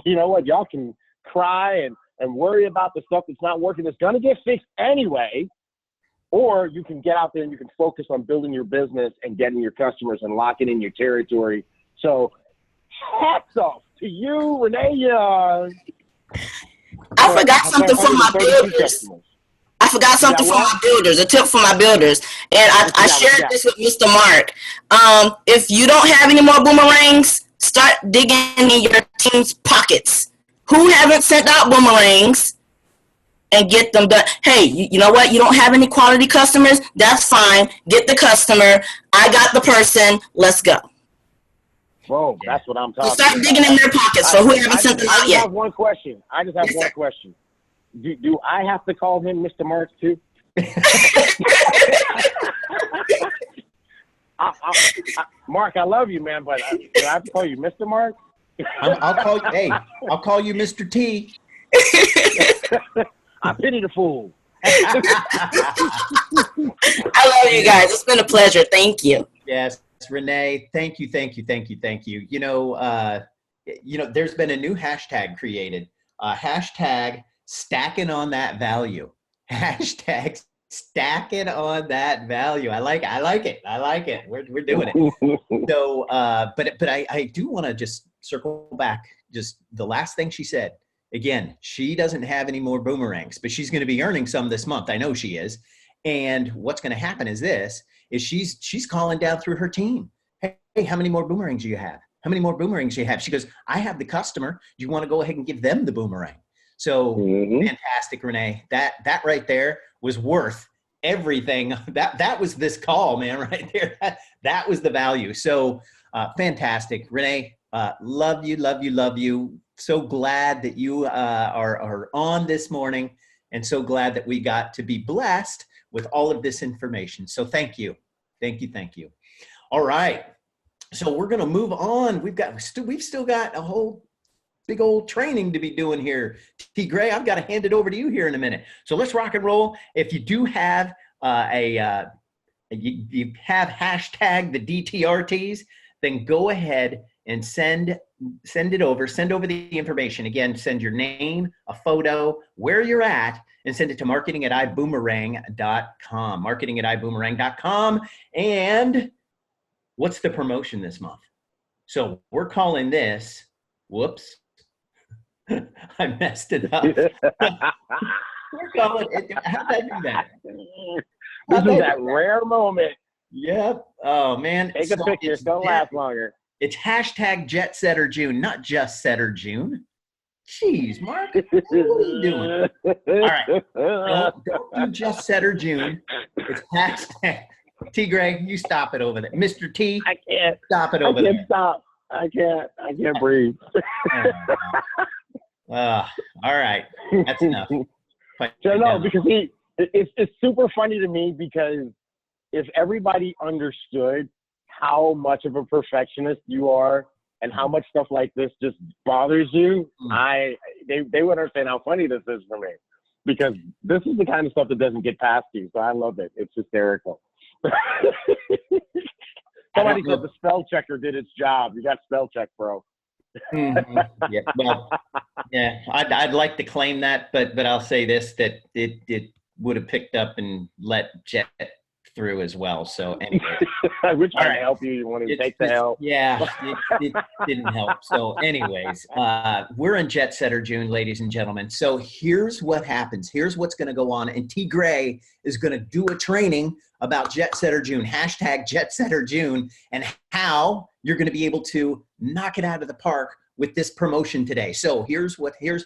You know what? Y'all can cry and worry about the stuff that's not working. It's going to get fixed anyway. Or you can get out there and you can focus on building your business and getting your customers and locking in your territory. So hats off to you, Renee.
I forgot something for my builders. I forgot something for my builders, a tip for my builders. And I shared this with Mr. Mark. If you don't have any more boomerangs, start digging in your team's pockets. Who haven't sent out boomerangs? And get them done. Hey, you know what? You don't have any quality customers? That's fine. Get the customer. I got the person. Let's go.
Whoa, that's what I'm talking about.
Start digging in their pockets for who haven't sent them out yet.
I have one question. I just have one question. Do I have to call him Mr. Mark too? Mark, I love you, man, but do I have to call you Mr. Mark?
I'll call you Mr. T.
I pity the fool.
I love you guys. It's been a pleasure. Thank you.
Yes, Renee. Thank you. You know, there's been a new hashtag created. Hashtag stacking on that value. Hashtag stacking on that value. I like it. We're doing it. So, but I do want to just circle back. Just the last thing she said. Again, she doesn't have any more boomerangs, but she's going to be earning some this month. I know she is. And what's going to happen is she's calling down through her team. Hey, how many more boomerangs do you have? How many more boomerangs do you have? She goes, I have the customer. Do you want to go ahead and give them the boomerang? So fantastic, Renee. That right there was worth everything. That was this call, man, right there. That was the value. So fantastic, Renee. Love you. So glad that you are on this morning, and so glad that we got to be blessed with all of this information. So thank you. All right. So we're going to move on. We've still got a whole big old training to be doing here. T. Gray, I've got to hand it over to you here in a minute. So let's rock and roll. If you do have you have hashtag the DTRTs, then go ahead and send over the information. Again, send your name, a photo, where you're at, and send it to marketing@iboomerang.com. Marketing@iboomerang.com. And what's the promotion this month? So we're calling this, whoops, I messed it up. We're calling it, how'd I do that?
This is that rare moment.
Yep. Oh, man.
Take a picture. It's going to last longer.
It's hashtag JetSetter June, not just Setter June. Jeez, Mark, what are you doing? All right, don't do JetSetter June. It's hashtag T. Gray. You stop it over there, Mr. T.
I can't
stop it over there.
I can't stop. I can't breathe.
All right, that's enough.
So no, because it's super funny to me, because if everybody understood how much of a perfectionist you are and how much stuff like this just bothers you, they would understand how funny this is for me, because this is the kind of stuff that doesn't get past you. So I love it. It's hysterical. Somebody said the spell checker did its job. You got spell check, bro.
Yeah, well, yeah, I'd like to claim that, but I'll say this, that it would have picked up and let Jet through as well. So anyway,
we're trying to help you. You want to take the help?
Yeah, it didn't help. So anyways, we're in JetSetter June, ladies and gentlemen. So here's what happens. Here's what's going to go on. And T. Gray is going to do a training about JetSetter June, hashtag JetSetter June, and how you're going to be able to knock it out of the park with this promotion today. So here's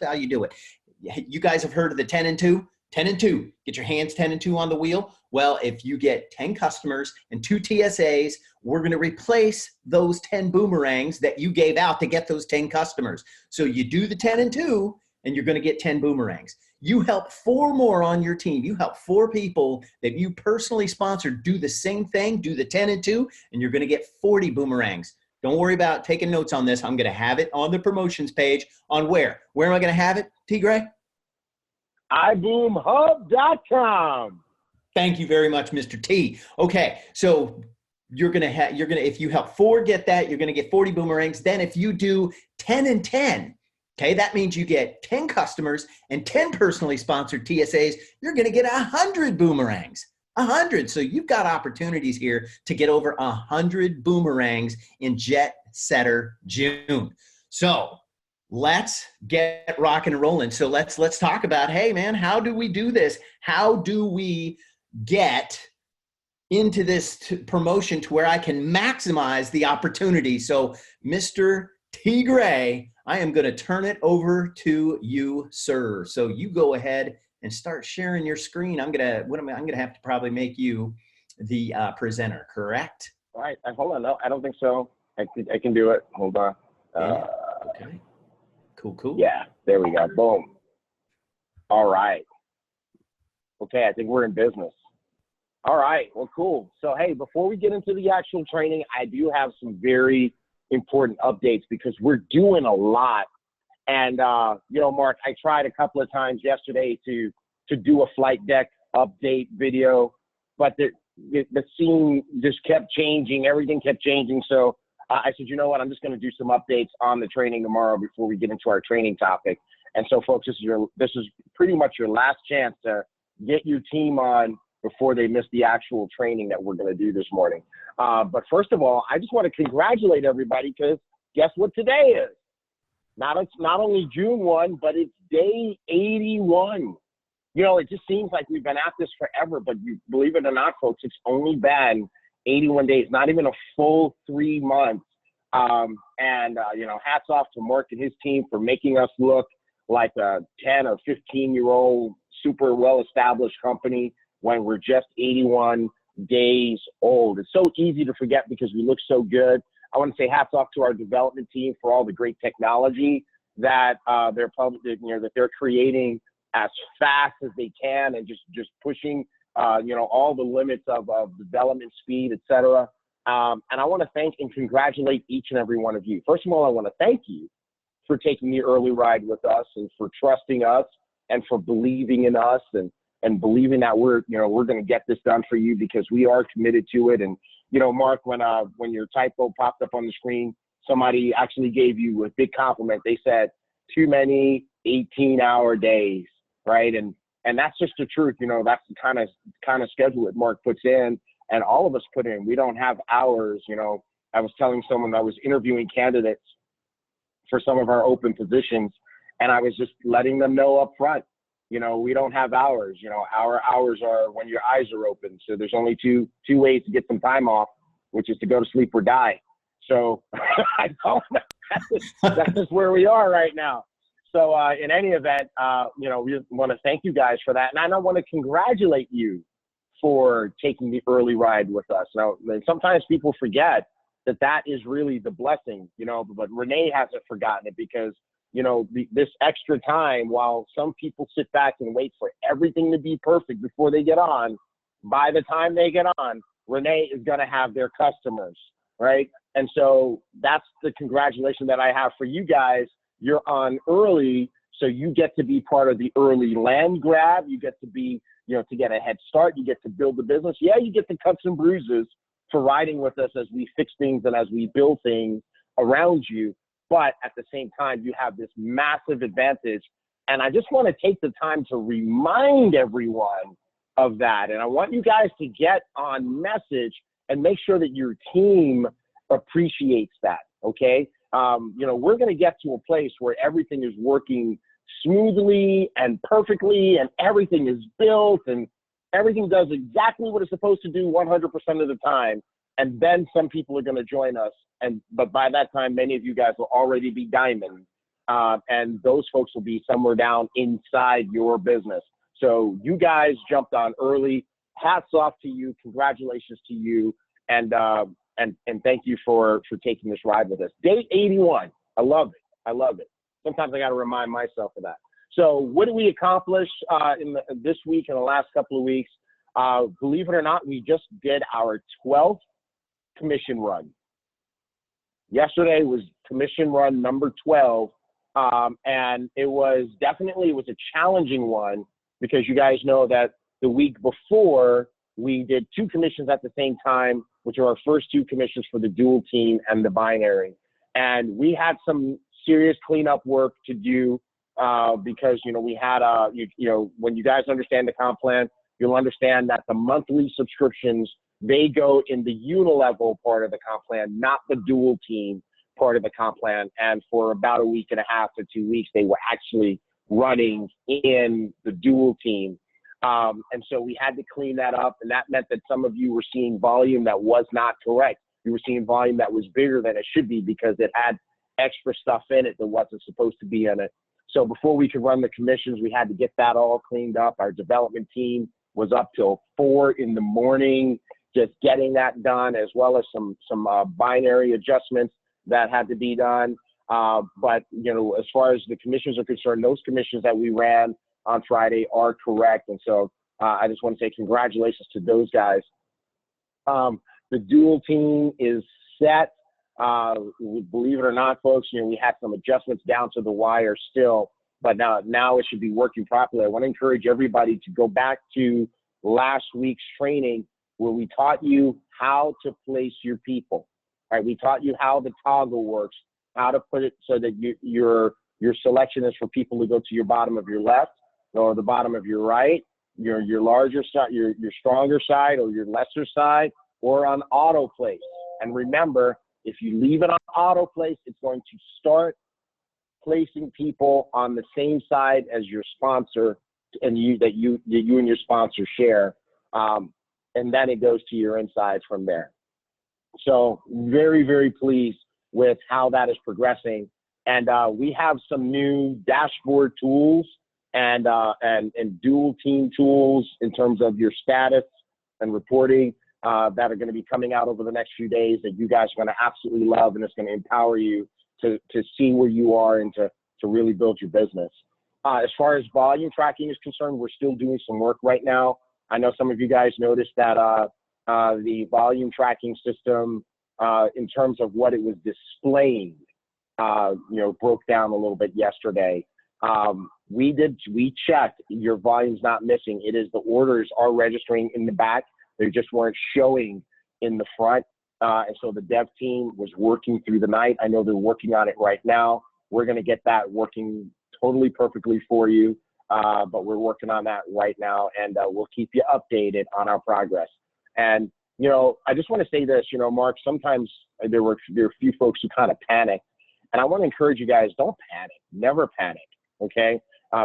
how you do it. You guys have heard of the 10 and 2? 10 and 2, get your hands 10 and 2 on the wheel. Well, if you get 10 customers and 2 TSAs, we're going to replace those 10 boomerangs that you gave out to get those 10 customers. So you do the 10 and 2, and you're going to get 10 boomerangs. You help 4 more on your team. You help 4 people that you personally sponsored do the same thing, do the 10 and 2, and you're going to get 40 boomerangs. Don't worry about taking notes on this. I'm going to have it on the promotions page on where? Where am I going to have it, T. Gray?
iboomhub.com.
Thank you very much, Mr. T. Okay, so if you help 4 get that, you're going to get 40 boomerangs. Then if you do 10 and 10, okay, that means you get 10 customers and 10 personally sponsored TSAs. You're going to get 100 boomerangs. 100. So you've got opportunities here to get over 100 boomerangs in JetSetter June. So let's get rocking and rolling. So let's talk about, hey man, how do we do this? How do we get into this promotion to where I can maximize the opportunity? So Mr. T. Gray, I am going to turn it over to you, sir. So you go ahead and start sharing your screen. I'm gonna have to probably make you the presenter, correct?
All right, hold on. No, I don't think so. I can do it. Hold on.
Okay. Cool.
Yeah, there we go. Boom. All right. Okay, I think we're in business. All right. Well, cool. So, hey, before we get into the actual training, I do have some very important updates because we're doing a lot. And, you know, Mark, I tried a couple of times yesterday to do a flight deck update video, but the scene just kept changing. Everything kept changing. So I said, you know what, I'm just going to do some updates on the training tomorrow before we get into our training topic. And so, folks, this is pretty much your last chance to get your team on before they miss the actual training that we're going to do this morning. But first of all, I just want to congratulate everybody because guess what today is? It's not only June 1, but it's day 81. You know, it just seems like we've been at this forever, but you believe it or not, folks, it's only been 81 days, not even a full 3 months. You know, hats off to Mark and his team for making us look like a 10 or 15-year-old super well-established company when we're just 81 days old. It's so easy to forget because we look so good. I want to say hats off to our development team for all the great technology that they're creating as fast as they can and just pushing you know, all the limits of development speed, etc. And I want to thank and congratulate each and every one of you. First of all, I want to thank you for taking the early ride with us and for trusting us and for believing in us and believing that we're going to get this done for you because we are committed to it. And you know, Mark, when your typo popped up on the screen, somebody actually gave you a big compliment. They said, too many 18-hour days, right? And that's just the truth. You know, that's the kind of schedule that Mark puts in and all of us put in. We don't have hours. You know, I was telling someone I was interviewing candidates for some of our open positions, and I was just letting them know up front, you know, we don't have hours. You know, our hours are when your eyes are open. So there's only two ways to get some time off, which is to go to sleep or die. So I don't know. That's just where we are right now. So in any event, you know, we want to thank you guys for that. And I want to congratulate you for taking the early ride with us. Now, sometimes people forget that is really the blessing, you know, but Renee hasn't forgotten it because, you know, this extra time, while some people sit back and wait for everything to be perfect before they get on, by the time they get on, Renee is going to have their customers, right? And so that's the congratulation that I have for you guys. You're on early, so you get to be part of the early land grab. You get to be, you know, to get a head start. You get to build the business. Yeah, you get the cuts and bruises for riding with us as we fix things and as we build things around you. But at the same time, you have this massive advantage. And I just want to take the time to remind everyone of that. And I want you guys to get on message and make sure that your team appreciates that, okay? You know, we're going to get to a place where everything is working smoothly and perfectly and everything is built and everything does exactly what it's supposed to do 100% of the time. And then some people are going to join us. But by that time, many of you guys will already be diamond. And those folks will be somewhere down inside your business. So you guys jumped on early. Hats off to you. Congratulations to you. And thank you for taking this ride with us. Day 81. I love it. I love it. Sometimes I got to remind myself of that. So what did we accomplish this week and the last couple of weeks? Believe it or not, we just did our 12th commission run. Yesterday was commission run number 12, and it was a challenging one because you guys know that the week before we did 2 commissions at the same time, which are our first 2 commissions for the dual team and the binary. And we had some serious cleanup work to do because, we had, when you guys understand the comp plan, you'll understand that the monthly subscriptions, they go in the unilevel part of the comp plan, not the dual team part of the comp plan. And for about a week and a half to 2 weeks, they were actually running in the dual team. And so we had to clean that up. And that meant that some of you were seeing volume that was not correct. You were seeing volume that was bigger than it should be because it had extra stuff in it that wasn't supposed to be in it. So before we could run the commissions, we had to get that all cleaned up. Our development team was up till 4 in the morning, just getting that done, as well as some binary adjustments that had to be done. But, as far as the commissions are concerned, those commissions that we ran on Friday are correct. And so I just want to say congratulations to those guys. The dual team is set. Believe it or not, folks, we had some adjustments down to the wire still, but now it should be working properly. I want to encourage everybody to go back to last week's training where we taught you how to place your people. Right? We taught you how the toggle works, how to put it so that your selection is for people to go to your bottom of your left or the bottom of your right, your larger side, your stronger side or your lesser side, or on auto place. And remember, if you leave it on auto place, it's going to start placing people on the same side as your sponsor and you and your sponsor share. And then it goes to your inside from there. So very, very pleased with how that is progressing. And we have some new dashboard tools and dual team tools in terms of your status and reporting that are going to be coming out over the next few days that you guys are going to absolutely love, and it's going to empower you to see where you are and to really build your business. As far as volume tracking is concerned, we're still doing some work right now. I know some of you guys noticed that the volume tracking system, in terms of what it was displaying, broke down a little bit yesterday. We checked, your volume's not missing. It is the orders are registering in the back. They just weren't showing in the front. And so the dev team was working through the night. I know they're working on it right now. We're going to get that working totally perfectly for you. But we're working on that right now, and we'll keep you updated on our progress. And, I just want to say this, Mark, sometimes there are a few folks who kind of panic. And I want to encourage you guys, don't panic. Never panic, okay?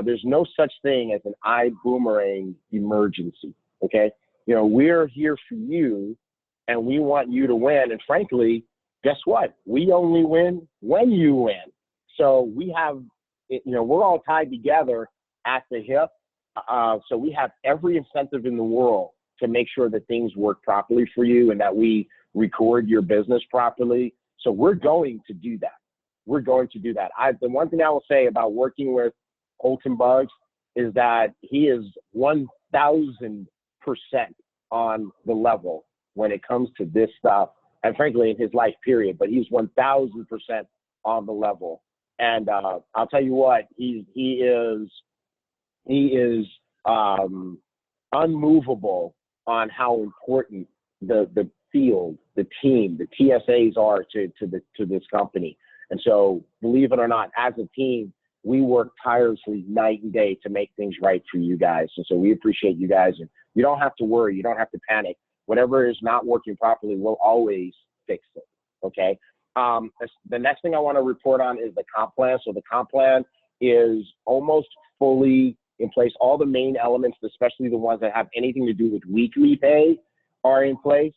There's no such thing as an ibüümerang emergency, okay? We're here for you, and we want you to win. And frankly, guess what? We only win when you win. So we have, we're all tied together at the hip. So we have every incentive in the world to make sure that things work properly for you and that we record your business properly. So we're going to do that. We're going to do that. The one thing I will say about working with Holton Buggs is that he is 1,000% on the level when it comes to this stuff, and frankly in his life period, but he's 1,000% on the level. And I'll tell you what, he is unmovable on how important the field, the team, the TSAs are to this company. And so, believe it or not, as a team, we work tirelessly night and day to make things right for you guys. And so we appreciate you guys. And you don't have to worry. You don't have to panic. Whatever is not working properly, we'll always fix it, okay? The next thing I want to report on is the comp plan. So the comp plan is almost fully in place. All the main elements, especially the ones that have anything to do with weekly pay, are in place.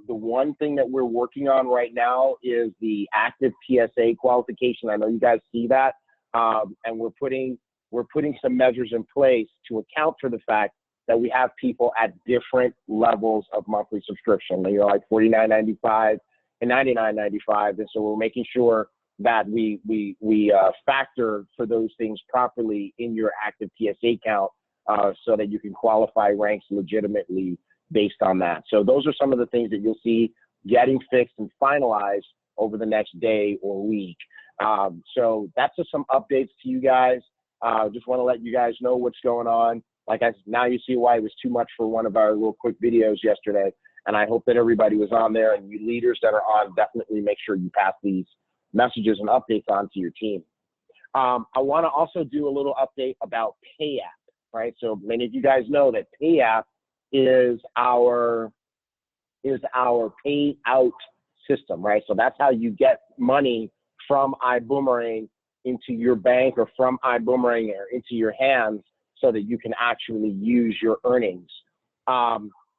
The one thing that we're working on right now is the active TSA qualification. I know you guys see that, and we're putting some measures in place to account for the fact that we have people at different levels of monthly subscription. Like $49.95 and $99.95, and so we're making sure that we factor for those things properly in your active TSA count, so that you can qualify ranks legitimately based on that. So those are some of the things that you'll see getting fixed and finalized over the next day or week. So that's just some updates to you guys. Just want to let you guys know what's going on. Now you see why it was too much for one of our little quick videos yesterday. And I hope that everybody was on there, and you leaders that are on, definitely make sure you pass these messages and updates on to your team. I want to also do a little update about PayApp, right? So many of you guys know that PayApp is our payout system, right? So that's how you get money from iboomerang into your bank, or from iboomerang into your hands, so that you can actually use your earnings.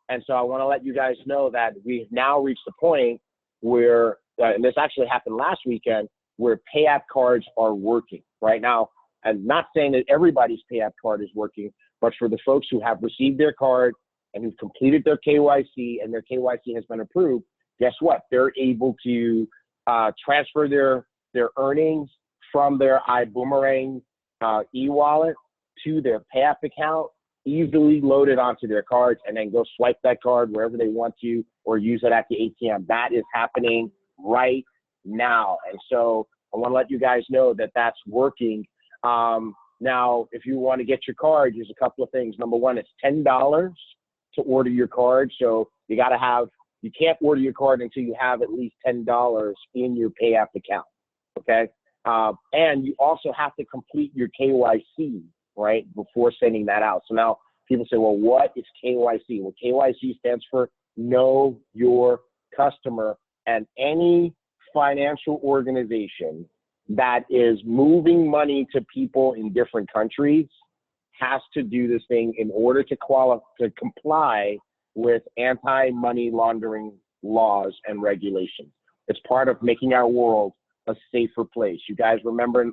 And so I want to let you guys know that we've now reached the point where, and this actually happened last weekend, where PayApp cards are working right now. I'm not saying that everybody's PayApp card is working, but for the folks who have received their card and who've completed their KYC and their KYC has been approved, guess what? They're able to transfer their earnings from their iboomerang e-wallet to their PayApp account, easily load it onto their cards, and then go swipe that card wherever they want to, or use it at the ATM. That is happening right now. And so I want to let you guys know that that's working. Now, if you want to get your card, there's a couple of things. Number one, it's $10 to order your card. So you can't order your card until you have at least $10 in your PayApp account, okay? And you also have to complete your KYC, right, before sending that out. So now people say, well, what is KYC? Well, KYC stands for Know Your Customer, and any financial organization that is moving money to people in different countries has to do this thing in order to comply with anti-money laundering laws and regulations. It's part of making our world a safer place. You guys remember,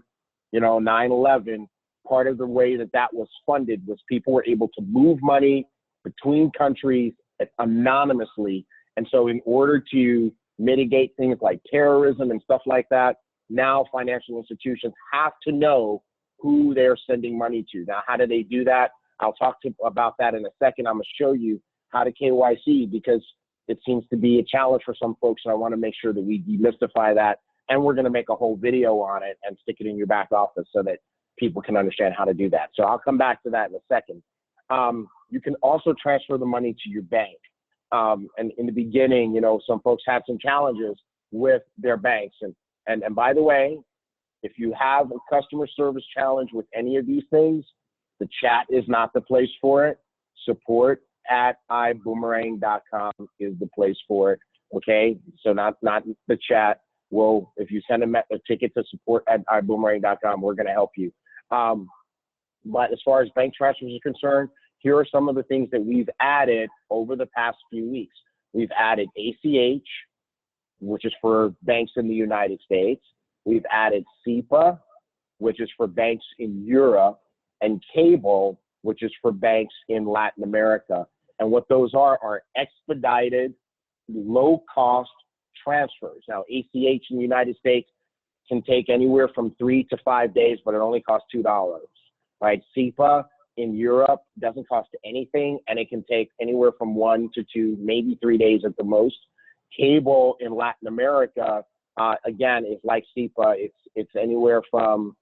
9/11, part of the way that was funded was people were able to move money between countries anonymously. And so in order to mitigate things like terrorism and stuff like that, now financial institutions have to know who they're sending money to. Now, how do they do that? I'll talk about that in a second. I'm going to show you how to KYC, because it seems to be a challenge for some folks, and I want to make sure that we demystify that. And we're going to make a whole video on it and stick it in your back office so that people can understand how to do that. So I'll come back to that in a second. You can also transfer the money to your bank. And in the beginning, some folks had some challenges with their banks. And by the way, if you have a customer service challenge with any of these things, the chat is not the place for it. Support@iboomerang.com is the place for it. Okay, so not the chat. Well, if you send a ticket to support@iboomerang.com, we're going to help you. But as far as bank transfers are concerned, here are some of the things that we've added over the past few weeks. We've added ACH, which is for banks in the United States. We've added SEPA, which is for banks in Europe, and Cable, which is for banks in Latin America. And what those are expedited, low-cost transfers. Now, ACH in the United States can take anywhere from 3 to 5 days, but it only costs $2, right? SEPA in Europe doesn't cost anything, and it can take anywhere from 1 to 2, maybe 3 days at the most. Cable in Latin America, again, is like SEPA. It's anywhere from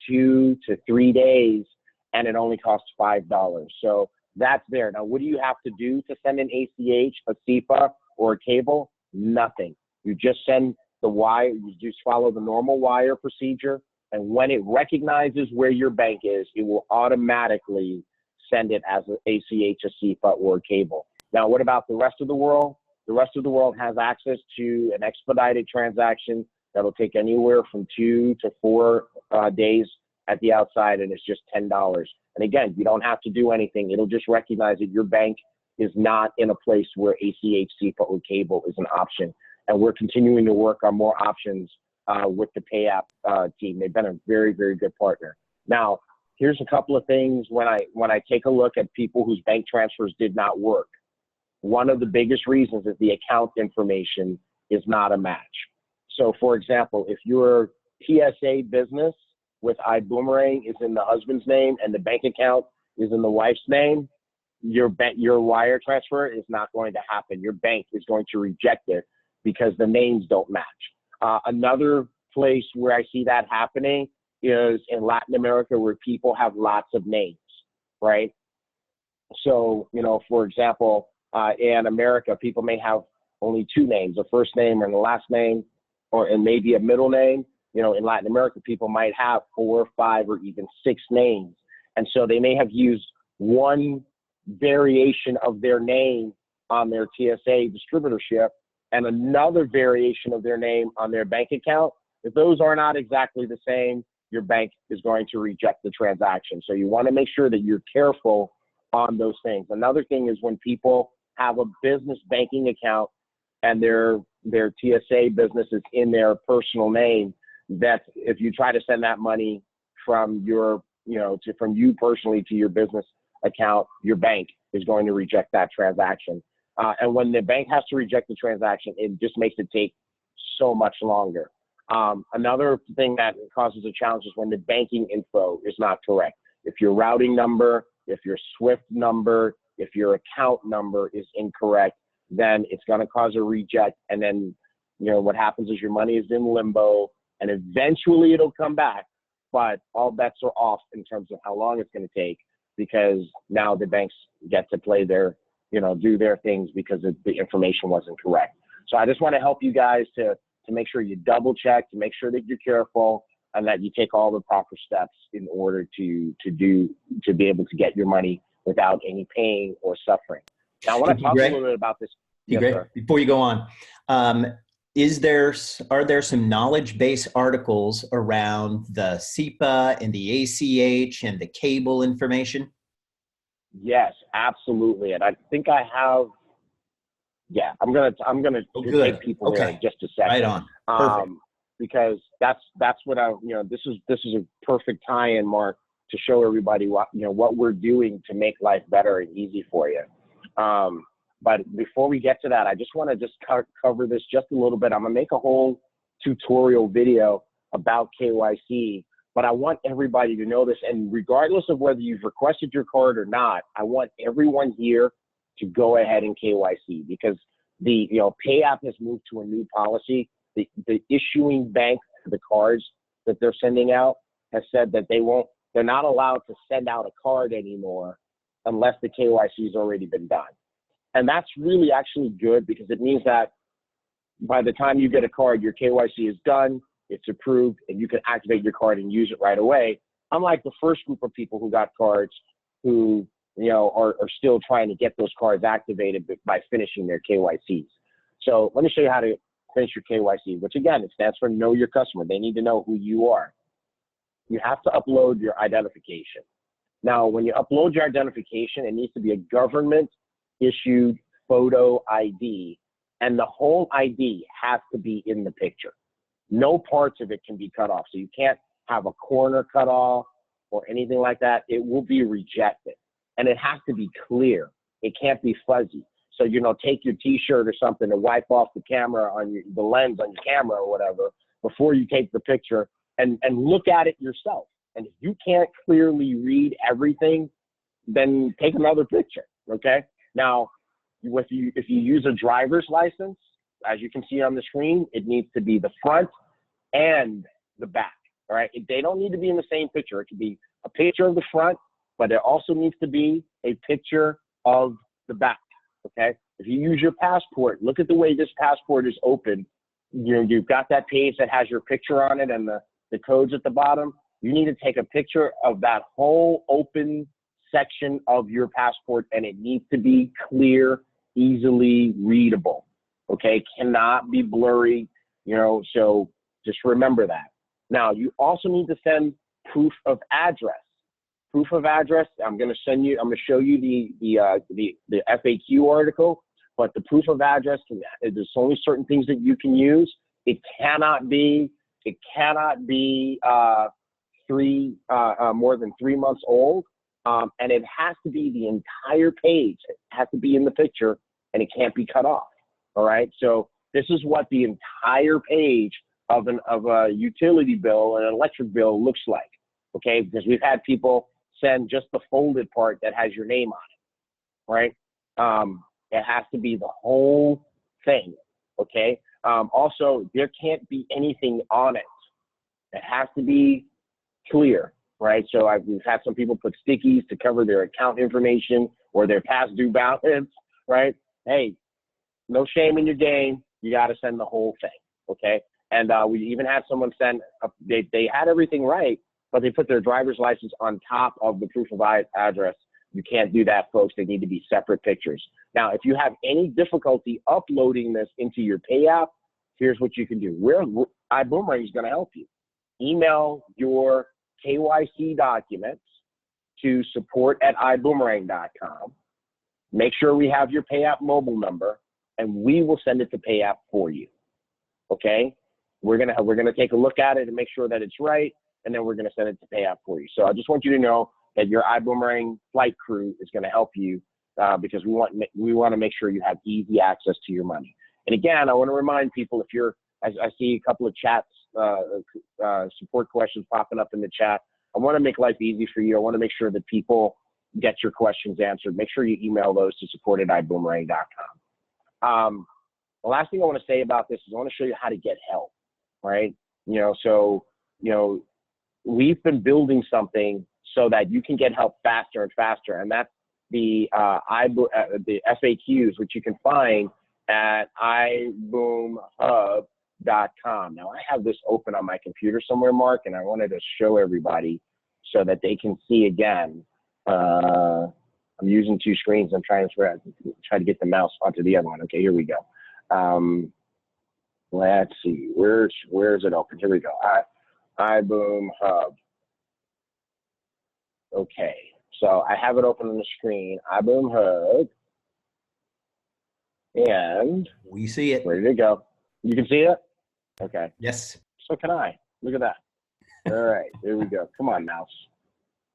2 to 3 days, and it only costs $5. So that's there. Now, what do you have to do to send an ACH, a SEPA, or a Cable? Nothing. You just send the wire. You just follow the normal wire procedure, and when it recognizes where your bank is, it will automatically send it as an ACH, a SEPA, or a Cable. Now, what about the rest of the world? The rest of the world has access to an expedited transaction that'll take anywhere from 2 to 4 days at the outside, and it's just $10. And again, you don't have to do anything. It'll just recognize that your bank is not in a place where ACH, SEPA, or Cable is an option. And we're continuing to work on more options with the PayApp team. They've been a very, very good partner. Now, here's a couple of things when I take a look at people whose bank transfers did not work. One of the biggest reasons is the account information is not a match. So for example, if you're TSA business with iboomerang is in the husband's name and the bank account is in the wife's name, your wire transfer is not going to happen. Your bank is going to reject it because the names don't match. Another place where I see that happening is in Latin America, where people have lots of names, right? So, you know, for example, in America, people may have only two names, a first name and a last name, and maybe a middle name. You know, in Latin America, people might have 4, 5, or even 6 names. And so they may have used one variation of their name on their TSA distributorship and another variation of their name on their bank account. If those are not exactly the same, your bank is going to reject the transaction. So you want to make sure that you're careful on those things. Another thing is when people have a business banking account and their TSA business is in their personal name, that if you try to send that money from your, you know, from you personally to your business account, your bank is going to reject that transaction. And when the bank has to reject the transaction, it just makes it take so much longer. Another thing that causes a challenge is when the banking info is not correct. If your routing number, if your SWIFT number, if your account number is incorrect, then it's going to cause a reject. And then, you know, what happens is your money is in limbo and eventually it'll come back, but all bets are off in terms of how long it's going to take, because now the banks get to play their, you know, do their things because the information wasn't correct. So I just want to help you guys to make sure you double check, to make sure that you're careful and that you take all the proper steps in order to be able to get your money without any pain or suffering. Now I want to talk a little bit about this. Yes, sir.
Before you go on, are there some knowledge-based articles around the SEPA and the ACH and the cable information?
Yes, absolutely. And I think I have. Yeah, I'm gonna take people there in just a second.
Right on. Perfect.
Because that's what this is a perfect tie-in, Mark, to show everybody what we're doing to make life better and easy for you. But before we get to that, I just want to cover this just a little bit. I'm gonna make a whole tutorial video about KYC, but I want everybody to know this. And regardless of whether you've requested your card or not, I want everyone here to go ahead and KYC, because the PayApp has moved to a new policy. The issuing bank for the cards that they're sending out has said that they're not allowed to send out a card anymore unless the KYC has already been done. And that's really actually good, because it means that by the time you get a card, your KYC is done, it's approved, and you can activate your card and use it right away. Unlike the first group of people who got cards who are still trying to get those cards activated by finishing their KYCs. So let me show you how to finish your KYC, which again, it stands for Know Your Customer. They need to know who you are. You have to upload your identification. Now, when you upload your identification, it needs to be a government issued photo ID, and the whole ID has to be in the picture. No parts of it can be cut off. So you can't have a corner cut off or anything like that. It will be rejected. And it has to be clear. It can't be fuzzy. So, take your t-shirt or something to wipe off the camera on the lens on your camera or whatever before you take the picture, and look at it yourself. And if you can't clearly read everything, then take another picture, okay? Now, if you use a driver's license, as you can see on the screen, it needs to be the front and the back, all right? They don't need to be in the same picture. It could be a picture of the front, but it also needs to be a picture of the back, okay? If you use your passport, look at the way this passport is open. You've got that page that has your picture on it and the codes at the bottom. You need to take a picture of that whole open section of your passport, and it needs to be clear, easily readable, okay? Cannot be blurry, so just remember that. Now, you also need to send proof of address. Proof of address, I'm going to show you the FAQ article, but the proof of address, there's only certain things that you can use. It cannot be more than 3 months old, and it has to be the entire page. It has to be in the picture, and it can't be cut off. All right. So this is what the entire page of a utility bill, an electric bill looks like, okay? Because we've had people send just the folded part that has your name on it, right? It has to be the whole thing, okay? Also, there can't be anything on it. It has to be clear, right? So we've had some people put stickies to cover their account information or their past due balance, right? Hey, no shame in your game. You got to send the whole thing, okay? And we even had someone send, they had everything right, but they put their driver's license on top of the proof of address. You can't do that, folks. They need to be separate pictures. Now, if you have any difficulty uploading this into your pay app, here's what you can do. iboomerang is going to help you. Email your KYC documents to support@iboomerang.com. Make sure we have your pay app mobile number, and we will send it to pay app for you. Okay? We're gonna take a look at it and make sure that it's right, and then we're gonna send it to pay app for you. So I just want you to know that your iboomerang flight crew is gonna help you because we want to make sure you have easy access to your money. And again, I want to remind people, if you're, I see a couple of chats, support questions popping up in the chat. I want to make life easy for you. I want to make sure that people get your questions answered. Make sure you email those to support@iboomerang.com. The last thing I want to say about this is I want to show you how to get help, right? We've been building something so that you can get help faster and faster, and that's the FAQs, which you can find at iboomhub.com. Now, I have this open on my computer somewhere, Mark, and I wanted to show everybody so that they can see again. I'm using two screens. I'm trying to get the mouse onto the other one. Okay, here we go. Let's see. Where is it open? Here we go. iBoom Hub. Okay, so I have it open on the screen. iBoom Hub. And
we see it.
Ready to go. You can see it? Okay.
Yes.
So can I. Look at that. All right, there we go. Come on, mouse.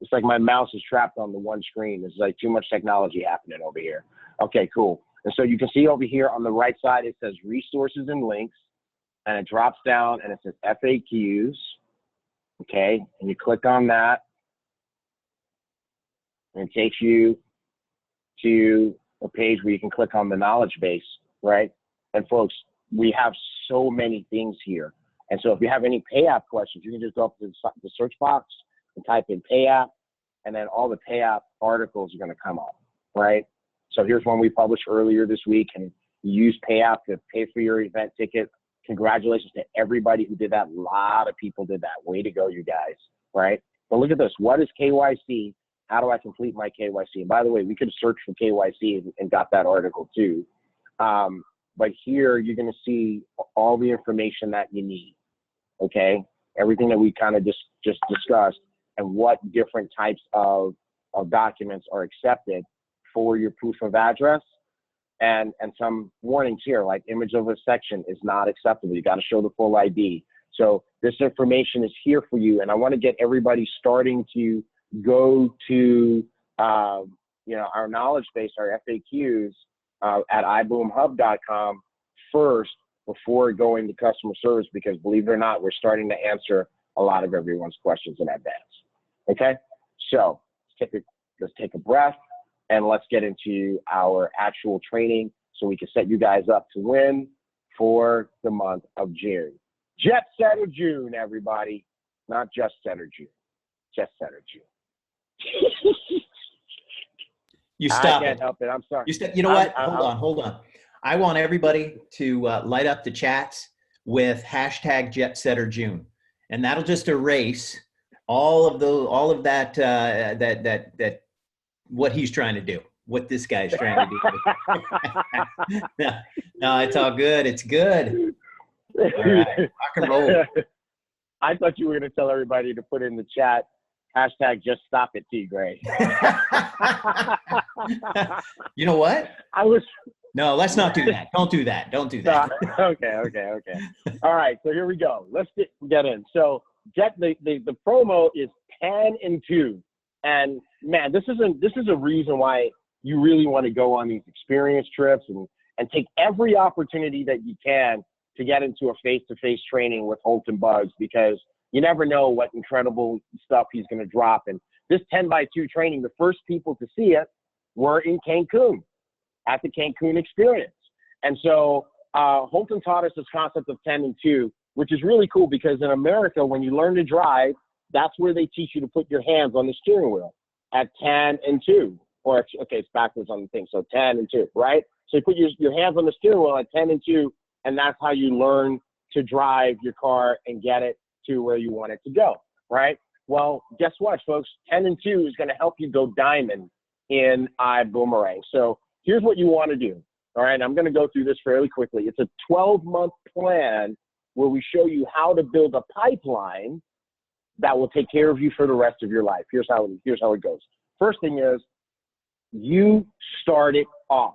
It's like my mouse is trapped on the one screen. There's like too much technology happening over here. Okay, cool. And so you can see over here on the right side, it says resources and links, and it drops down and it says FAQs. Okay, and you click on that, and it takes you to a page where you can click on the knowledge base, right? And folks, we have so many things here. And so if you have any pay app questions, you can just go up to the search box and type in pay app, and then all the pay app articles are going to come up, right? So here's one we published earlier this week, and you use pay app to pay for your event ticket. Congratulations to everybody who did that. A lot of people did that. Way to go, you guys, right? But look at this. What is KYC? How do I complete my KYC? And by the way, we could have searched for KYC and got that article too. But here you're going to see all the information that you need, okay? Everything that we kind of just discussed, and what different types of documents are accepted for your proof of address, and some warnings here, like image of a section is not acceptable. You got to show the full ID. So this information is here for you, and I want to get everybody starting to go to our knowledge base, our FAQs at iboomhub.com first before going to customer service, because believe it or not, we're starting to answer a lot of everyone's questions in advance. Okay, so let's take a breath, and let's get into our actual training so we can set you guys up to win for the month of June. JetSetter June, everybody. Not Just Setter June. JetSetter June.
You stop
I can't
it.
help it. I'm sorry.
You know what? Hold on. I want everybody to light up the chats with hashtag JetSetter June, and that'll just erase all of that what he's trying to do, what this guy's trying to do. No, it's all good. It's good. All right, rock and roll.
I thought you were going to tell everybody to put in the chat hashtag just stop it, T. Gray.
You know what? No, let's not do that. Don't do that. Don't do that.
Okay. All right, so here we go. Let's get in. So the promo is 10 and 2. And man, this is a reason why you really want to go on these experience trips and take every opportunity that you can to get into a face-to-face training with Holton Buggs, because you never know what incredible stuff he's going to drop. And this 10x2 training, the first people to see it were in Cancun at the Cancun experience. And so Holton taught us this concept of 10 and 2, which is really cool, because in America, when you learn to drive, that's where they teach you to put your hands on the steering wheel at 10 and 2. Or, okay, it's backwards on the thing. So 10 and 2, right? So you put your hands on the steering wheel at 10 and 2, and that's how you learn to drive your car and get it to where you want it to go, right? Well, guess what, folks? 10 and 2 is going to help you go diamond in ibüümerang. So here's what you want to do, all right? I'm going to go through this fairly quickly. It's a 12-month plan where we show you how to build a pipeline that will take care of you for the rest of your life. Here's how it goes. First thing is, you start it off,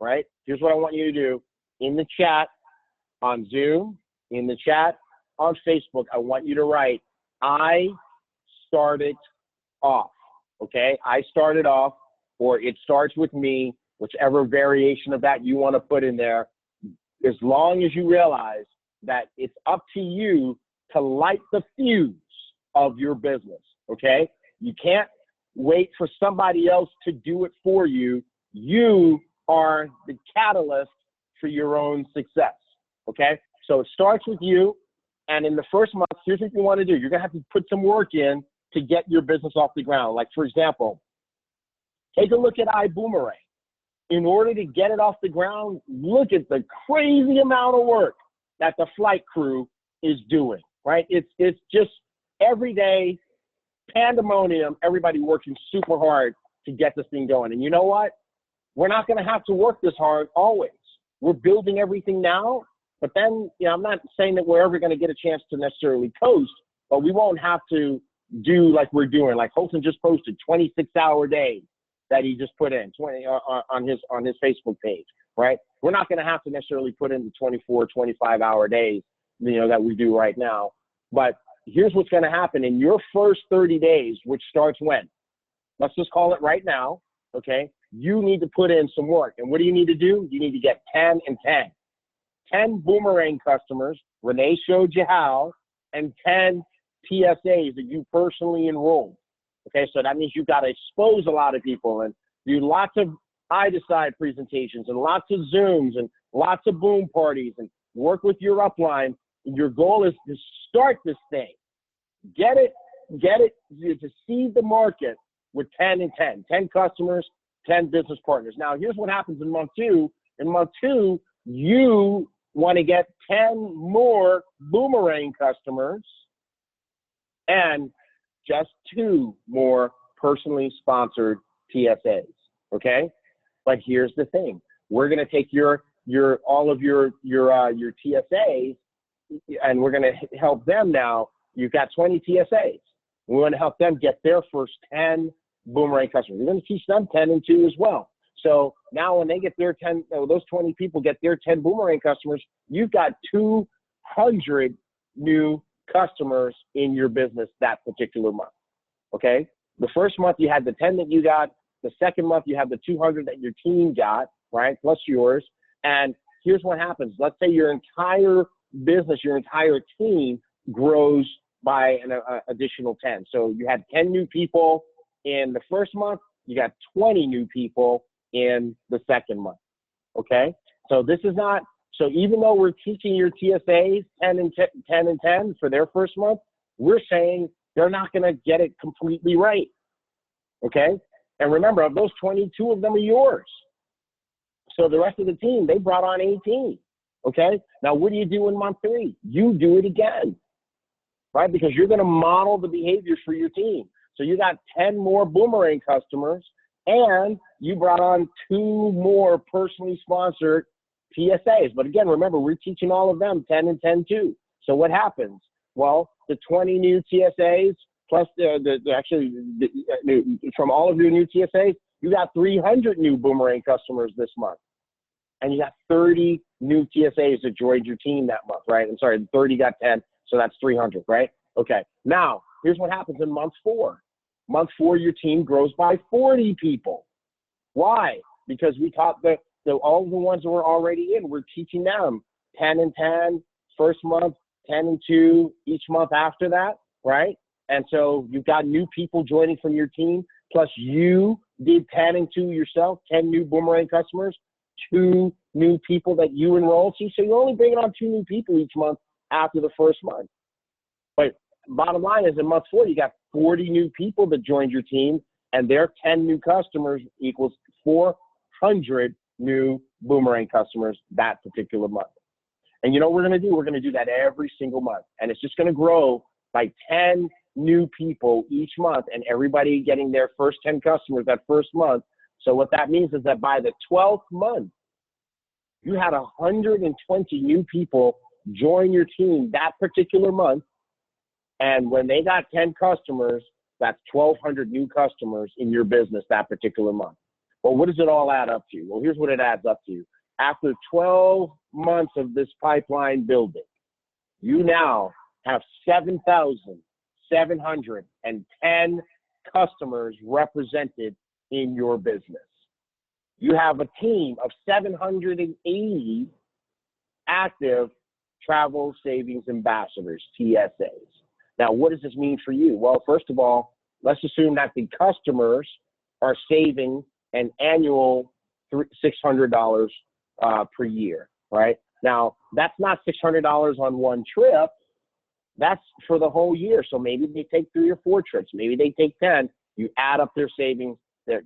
right? Here's what I want you to do. In the chat on Zoom, in the chat on Facebook, I want you to write, I started off, okay? I started off, or it starts with me, whichever variation of that you want to put in there, as long as you realize that it's up to you to light the fuse of your business, okay? You can't wait for somebody else to do it for you. You are the catalyst for your own success, okay? So it starts with you, and in the first month, here's what you want to do. You're going to have to put some work in to get your business off the ground. Like, for example, take a look at ibüümerang. In order to get it off the ground, look at the crazy amount of work that the flight crew is doing, right? It's just every day, pandemonium, everybody working super hard to get this thing going. And you know what? We're not going to have to work this hard always. We're building everything now, but then, you know, I'm not saying that we're ever going to get a chance to necessarily coast, but we won't have to do like we're doing. Like Holton just posted 26-hour days that he just put in 20 on his Facebook page, right? We're not going to have to necessarily put in the 24, 25-hour days, you know, that we do right now. But here's what's going to happen in your first 30 days, which starts when? Let's just call it right now, okay? You need to put in some work. And what do you need to do? You need to get 10 and 10. 10 buumgear customers, Renee showed you how, and 10 TSAs that you personally enrolled. Okay, so that means you've got to expose a lot of people and do lots of I-Decide presentations and lots of Zooms and lots of boom parties and work with your upline. And your goal is to start this thing. Get it to seed the market with 10 and 10. 10 customers, 10 business partners. Now, here's what happens in month 2. In month 2, you want to get 10 more buumgear customers and just 2 more personally sponsored TSAs, okay? But here's the thing. We're going to take all of your TSAs and we're going to help them now. You've got 20 TSAs. We want to help them get their first 10 buumgear customers. We're going to teach them 10 and 2 as well. So now when they get their 10, those 20 people get their 10 buumgear customers, you've got 200 new customers in your business that particular month, okay? The first month you had the 10 that you got. The second month you have the 200 that your team got, right, plus yours. And here's what happens. Let's say your entire business, your entire team grows by an additional 10. So you had 10 new people in the first month. You got 20 new people in the second month, okay? So this is not, so even though we're teaching your TSAs 10 and 10 for their first month, we're saying they're not going to get it completely right, okay? And remember, of those 22 of them are yours. So the rest of the team, they brought on 18, okay? Now, what do you do in month 3? You do it again, right? Because you're going to model the behaviors for your team. So you got 10 more buumgear customers, and you brought on 2 more personally sponsored TSAs. But again, remember, we're teaching all of them 10 and 10 too. So what happens? Well, the 20 new TSAs plus from all of your new TSAs, you got 300 new buumgear customers this month. And you got 30 new TSAs that joined your team that month, right? I'm sorry, 30 got 10, so that's 300, right? Okay, now, here's what happens in month 4. Month 4, your team grows by 40 people. Why? Because we taught all the ones that were already in, we're teaching them 10 and 10 first month, 10 and 2 each month after that, right? And so you've got new people joining from your team, plus you did 10 and 2 yourself, 10 new boomerang customers, 2 new people that you enrolled. See, so you're only bringing on 2 new people each month after the first month. But bottom line is in month 4, you got 40 new people that joined your team, and their 10 new customers equals 400 new boomerang customers that particular month. And you know what we're going to do? We're going to do that every single month. And it's just going to grow by 10 new people each month, and everybody getting their first 10 customers that first month. So what that means is that by the 12th month, you had 120 new people join your team that particular month. And when they got 10 customers, that's 1,200 new customers in your business that particular month. Well, what does it all add up to? Well, here's what it adds up to. After 12 months of this pipeline building, you now have 7,710 customers represented in your business. You have a team of 780 active travel savings ambassadors, TSAs. Now, what does this mean for you? Well, first of all, let's assume that the customers are saving an annual $600 per year, right? Now, that's not $600 on one trip. That's for the whole year. So maybe they take 3 or 4 trips. Maybe they take 10. You add up their savings.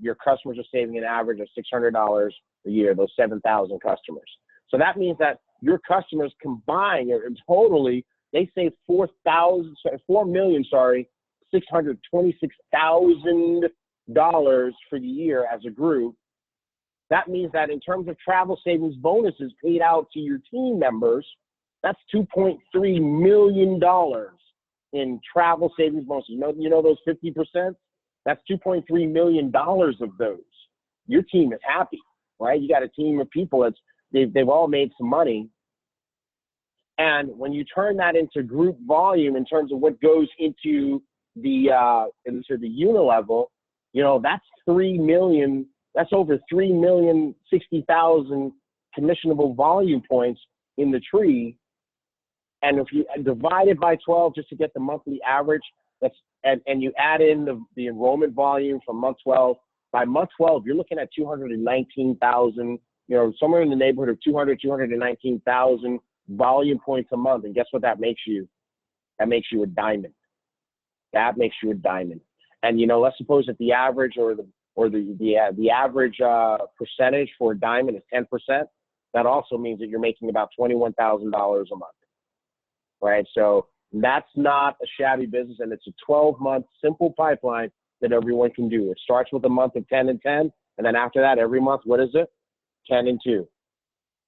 Your customers are saving an average of $600 a year, those 7,000 customers. So that means that your customers combined totally, they save $626,000 for the year as a group. That means that in terms of travel savings bonuses paid out to your team members, that's $2.3 million in travel savings bonuses. You know those 50%? That's $2.3 million of those. Your team is happy, right? You got a team of people they've all made some money. And when you turn that into group volume in terms of what goes into the unilevel, that's 3 million. That's over 3,060,000 commissionable volume points in the tree. And if you divide it by 12 just to get the monthly average, and you add in the enrollment volume from month 12, by month 12, you're looking at 219,000, somewhere in the neighborhood of 219,000 volume points a month. And guess what that makes you? That makes you a diamond. That makes you a diamond. And, let's suppose that the average or the average percentage for a diamond is 10%. That also means that you're making about $21,000 a month, right? So that's not a shabby business, and it's a 12-month simple pipeline that everyone can do. It starts with a month of 10 and 10, and then after that, every month, what is it? 10 and 2.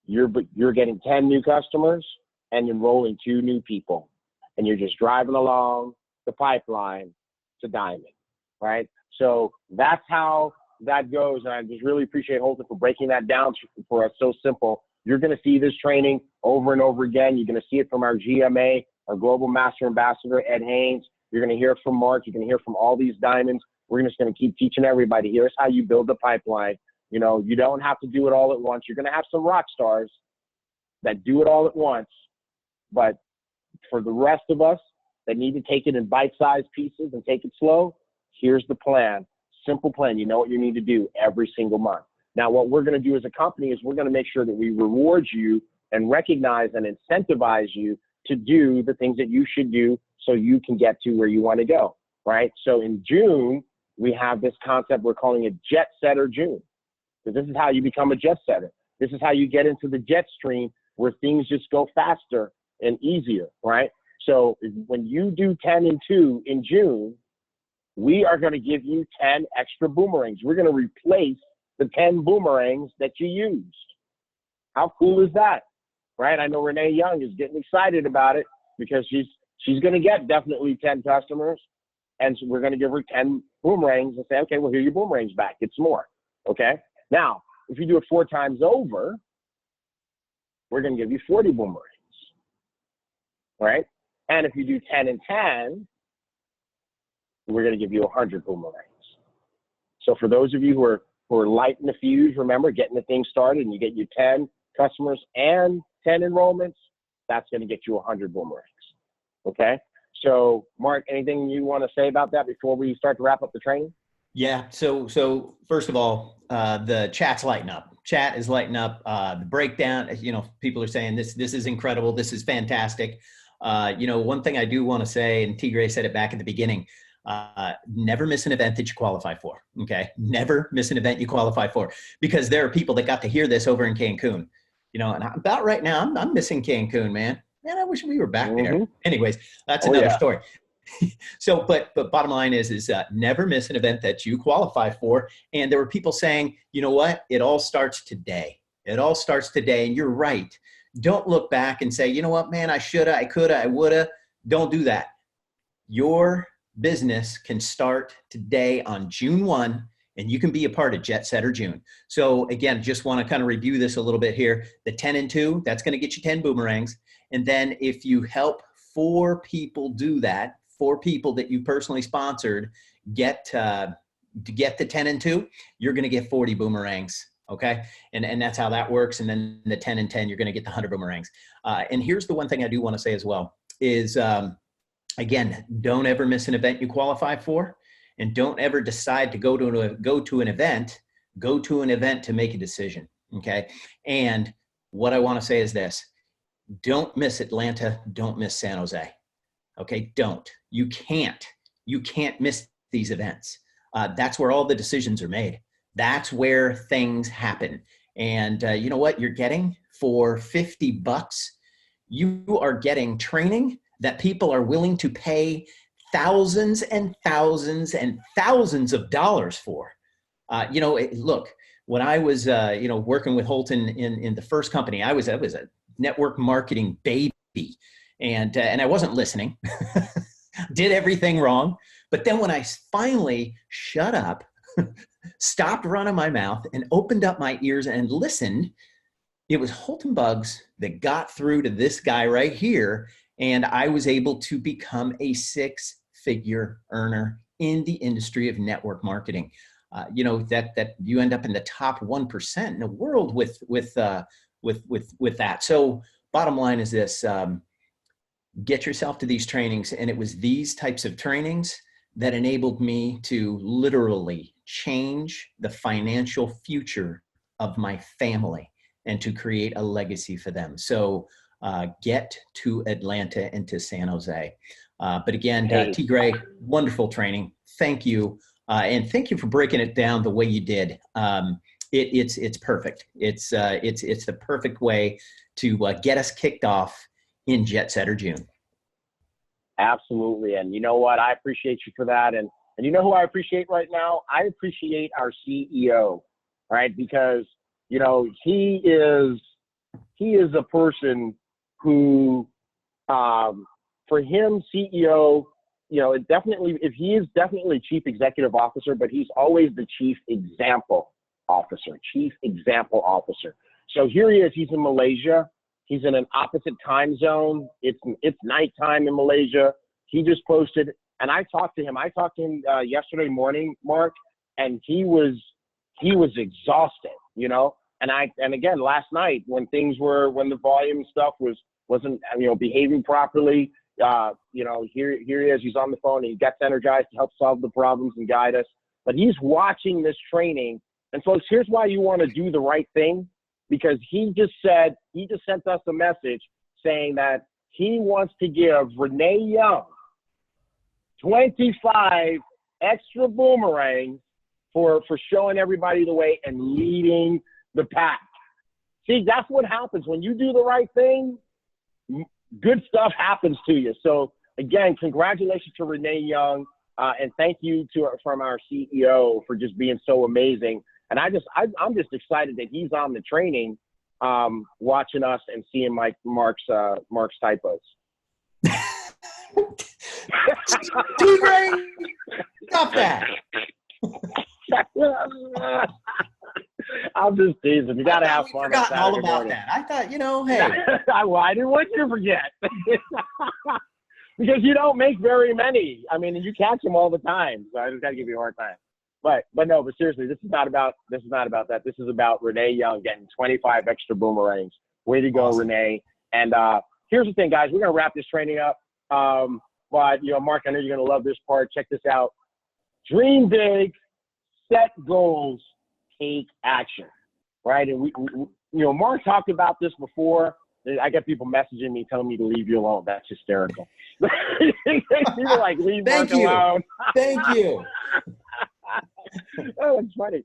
You're getting 10 new customers and enrolling 2 new people, and you're just driving along the pipeline to diamond, right? So that's how that goes, and I just really appreciate Holton for breaking that down for us so simple. You're going to see this training over and over again. You're going to see it from our GMA, our Global Master Ambassador, Ed Haynes. You're going to hear it from Mark. You're going to hear from all these diamonds. We're just going to keep teaching everybody. Here's how you build the pipeline. You don't have to do it all at once. You're going to have some rock stars that do it all at once. But for the rest of us that need to take it in bite-sized pieces and take it slow, here's the plan. Simple plan. You know what you need to do every single month. Now, what we're going to do as a company is we're going to make sure that we reward you and recognize and incentivize you to do the things that you should do so you can get to where you want to go, right? So in June, we have this concept we're calling it JetSetter June. So this is how you become a jet setter. This is how you get into the jet stream where things just go faster and easier, right? So when you do 10 and 2 in June, we are going to give you 10 extra boomerangs. We're going to replace the 10 boomerangs that you used. How cool is that, right? I know Renee Young is getting excited about it because she's going to get definitely 10 customers, and so we're going to give her 10 boomerangs and say, okay, well, here are your boomerangs back. Get some more, okay? Now, if you do it 4 times over, we're going to give you 40 boomerangs, right? And if you do 10 and 10, we're going to give you 100 boomerangs. So for those of you who are lighting the fuse, remember, getting the thing started, and you get your 10 customers and 10 enrollments, that's going to get you 100 boomerangs. Okay. So Mark, anything you want to say about that before we start to wrap up the training?
Yeah. So first of all, the chat's lighting up. Chat is lighting up. The breakdown, people are saying this is incredible. This is fantastic. One thing I do want to say, and T. Gray said it back at the beginning, never miss an event that you qualify for. Okay. Never miss an event you qualify for, because there are people that got to hear this over in Cancun, and about right now, I'm missing Cancun, man. Man, I wish we were back there. Anyways, that's another story. So, but bottom line is never miss an event that you qualify for. And there were people saying, you know what? It all starts today. It all starts today. And you're right. Don't look back and say, you know what, man, I shoulda, I coulda, I woulda. Don't do that. Your business can start today on June 1, and you can be a part of JetSetter June. So again, just want to kind of review this a little bit here. The 10 and 2, that's going to get you 10 boomerangs. And then if you help 4 people do that, 4 people that you personally sponsored get to get the 10 and 2, you're going to get 40 boomerangs. Okay. And that's how that works. And then the 10 and 10, you're going to get the 100 boomerangs. And here's the one thing I do want to say as well is, again, don't ever miss an event you qualify for, and don't ever decide to go to an event to make a decision. Okay. And what I want to say is this: don't miss Atlanta. Don't miss San Jose. Okay. You can't miss these events. That's where all the decisions are made. That's where things happen. And you know what you're getting for $50? You are getting training that people are willing to pay thousands and thousands and thousands of dollars for. Look, when I was, working with Holton in the first company, I was a network marketing baby, and I wasn't listening, did everything wrong. But then when I finally shut up, stopped running my mouth, and opened up my ears and listened, it was Holton Buggs that got through to this guy right here. And I was able to become a 6-figure earner in the industry of network marketing. That you end up in the top 1% in the world with that. So bottom line is this: get yourself to these trainings. And it was these types of trainings that enabled me to literally change the financial future of my family and to create a legacy for them. So get to Atlanta and to San Jose. But again, T. Gray, wonderful training. Thank you. And thank you for breaking it down the way you did. It's perfect. It's the perfect way to get us kicked off in JetSetter June.
Absolutely. And you know what? I appreciate you for that. And you know who I appreciate right now? I appreciate our CEO, right? Because, he is a person who, for him, CEO, it definitely, if he is definitely chief executive officer, but he's always the chief example officer. So here he is, he's in Malaysia. He's in an opposite time zone. It's nighttime in Malaysia. He just posted, and I talked to him yesterday morning, Mark, and he was exhausted, and again, last night when the volume stuff wasn't behaving properly, here he is, he's on the phone, and he gets energized to help solve the problems and guide us. But he's watching this training. And folks, here's why you want to do the right thing, because he just sent us a message saying that he wants to give Renee Young 25 extra boomerangs for showing everybody the way and leading the pack. See, that's what happens when you do the right thing. Good stuff happens to you. So again, congratulations to Renee Young, and thank you from our CEO for just being so amazing. And I'm just excited that he's on the training, watching us and seeing Mark's typos.
Too great. Stop that.
I'm just teasing. You got to have fun.
Forgotten all about that. I thought, hey.
Well, I didn't want you to forget. Because you don't make very many. I mean, you catch them all the time. So I just got to give you a hard time. But seriously, this is not about that. This is about Renee Young getting 25 extra boomerangs Way to go,
Awesome.
Renee. And here's the thing, guys. We're going to wrap this training up. But, you know, Mark, I know you're going to love this part. Check this out. Dream big, set goals, take action, right? And we you know, Mark talked about this before. I get people messaging me telling me to leave you alone. That's hysterical. People like, leave Mark alone.
Thank you.
Oh, it's funny.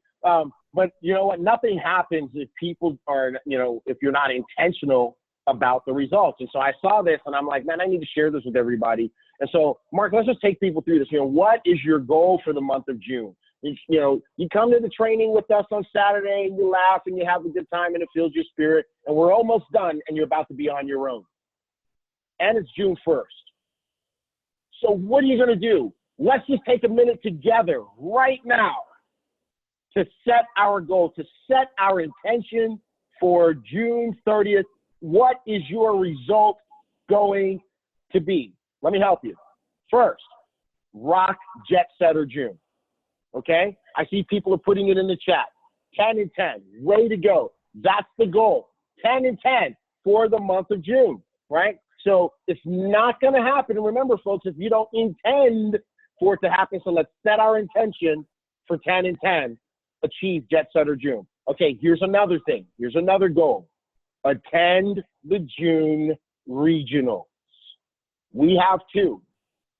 But you know what? Nothing happens if people are, you know, if you're not intentional about the results. And so I saw this and I'm like, man, I need to share this with everybody. And so, Mark, let's just take people through this. You know, what is your goal for the month of June? You know, you come to the training with us on Saturday and you laugh and you have a good time and it fills your spirit. And we're almost done and you're about to be on your own. And it's June 1st. So what are you going to do? Let's just take a minute together right now to set our goal, to set our intention for June 30th. What is your result going to be? Let me help you. First, rock JetSetter June. Okay? I see people are putting it in the chat. 10 and 10. Way to go. That's the goal. 10 and 10 for the month of June, right? So it's not going to happen. And remember, folks, if you don't intend for it to happen, so let's set our intention for 10 and 10, achieve JetSetter June. Okay, here's another thing. Here's another goal. Attend the June regionals. We have two.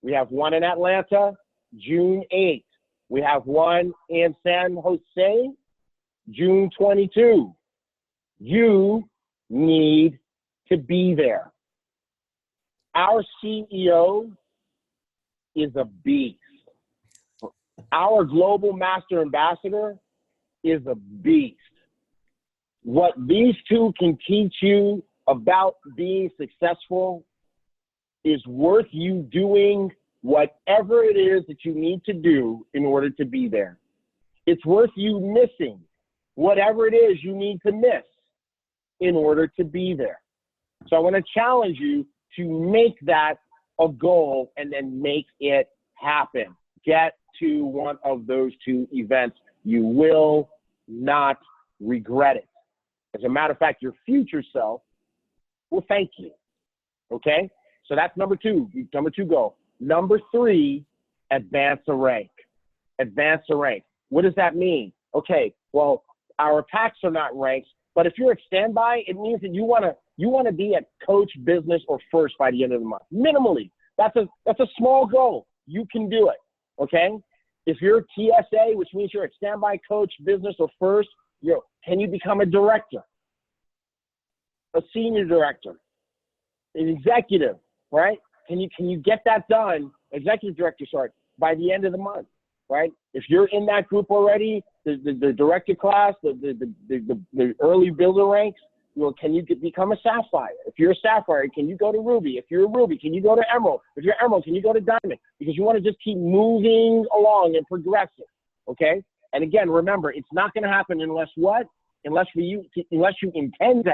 We have one in Atlanta, June 8th. We have one in San Jose, June 22. You need to be there. Our CEO is a beast. Our global master ambassador is a beast. What these two can teach you about being successful is worth you doing whatever it is that you need to do in order to be there. It's worth you missing whatever it is you need to miss in order to be there. So I want to challenge you to make that a goal and then make it happen. Get to one of those two events. You will not regret it. As a matter of fact, your future self will thank you. Okay? So that's number two goal. Number three, advance a rank. Advance a rank. What does that mean? Okay, well, our packs are not ranks, but if you're at standby, it means that you want to be at coach, business, or first by the end of the month. Minimally. That's a small goal. You can do it. Okay? If you're TSA, which means you're at standby, coach, business, or first, can you become a director? A senior director? An executive, right? Can you get that done, executive director, by the end of the month, right? If you're in that group already, the director class, the early builder ranks, can you become a sapphire? If you're a sapphire, can you go to ruby? If you're a ruby, can you go to emerald? If you're emerald, can you go to diamond? Because you want to just keep moving along and progressing, okay? And again, remember, it's not going to happen unless what? Unless you intend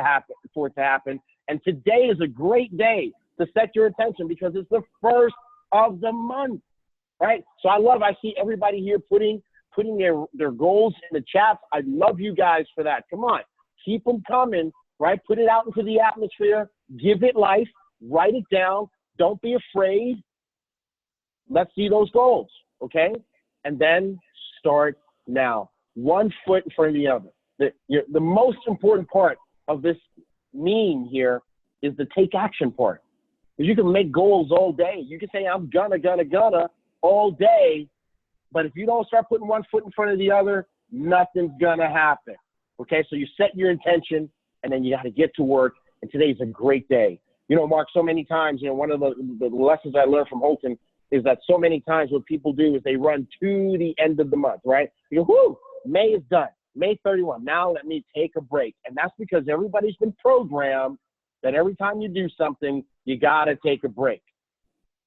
for it to happen. And today is a great day to set your intention because it's the first of the month, right? So I see everybody here putting their goals in the chats. I love you guys for that. Come on, keep them coming, right? Put it out into the atmosphere. Give it life. Write it down. Don't be afraid. Let's see those goals, okay? And then start now. One foot in front of the other. The most important part of this meme here is the take action part. Because you can make goals all day. You can say, I'm gonna all day. But if you don't start putting one foot in front of the other, nothing's gonna happen. Okay, so you set your intention and then you gotta get to work. And today's a great day. Mark, so many times, one of the lessons I learned from Holton is that so many times what people do is they run to the end of the month, right? You go, whoo, May is done. May 31. Now let me take a break. And that's because everybody's been programmed that every time you do something, you got to take a break.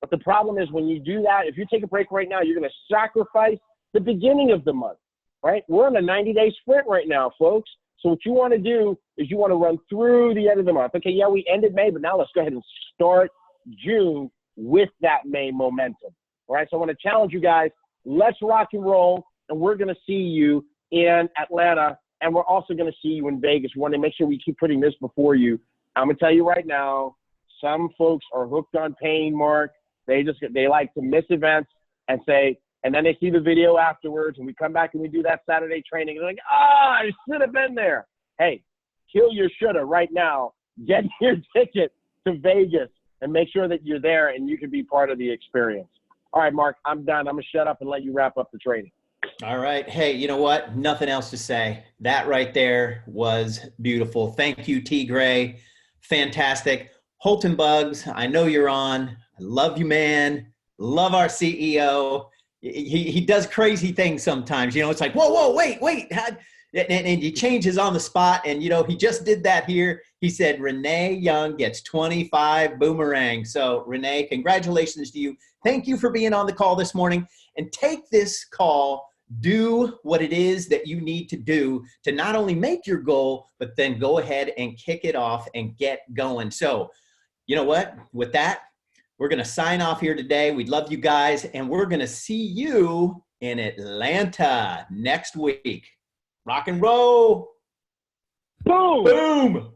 But the problem is when you do that, if you take a break right now, you're going to sacrifice the beginning of the month, right? We're on a 90-day sprint right now, folks. So what you want to do is you want to run through the end of the month. Okay, yeah, we ended May, but now let's go ahead and start June with that May momentum. All right, so I want to challenge you guys. Let's rock and roll, and we're going to see you in Atlanta And we're also going to see you in Vegas. We want to make sure we keep putting this before you. I'm going to tell you right now, some folks are hooked on pain, Mark. They like to miss events and then they see the video afterwards, and we come back and we do that Saturday training. They're like, I should have been there. Hey, kill your shoulda right now. Get your ticket to Vegas and make sure that you're there and you can be part of the experience. All right, Mark, I'm done. I'm going to shut up and let you wrap up the training.
All right. Hey, you know what? Nothing else to say. That right there was beautiful. Thank you, T. Gray. Fantastic. Holton Buggs, I know you're on. I love you, man. Love our CEO. He does crazy things sometimes. You know, it's like, whoa, wait. And he changes on the spot. And, you know, he just did that here. He said, Renee Young gets 25 boomerang. So, Renee, congratulations to you. Thank you for being on the call this morning. And take this call. Do what it is that you need to do to not only make your goal, but then go ahead and kick it off and get going. So, you know what? With that, we're going to sign off here today. We'd love you guys, and we're going to see you in Atlanta next week. Rock and roll.
Boom.
Boom.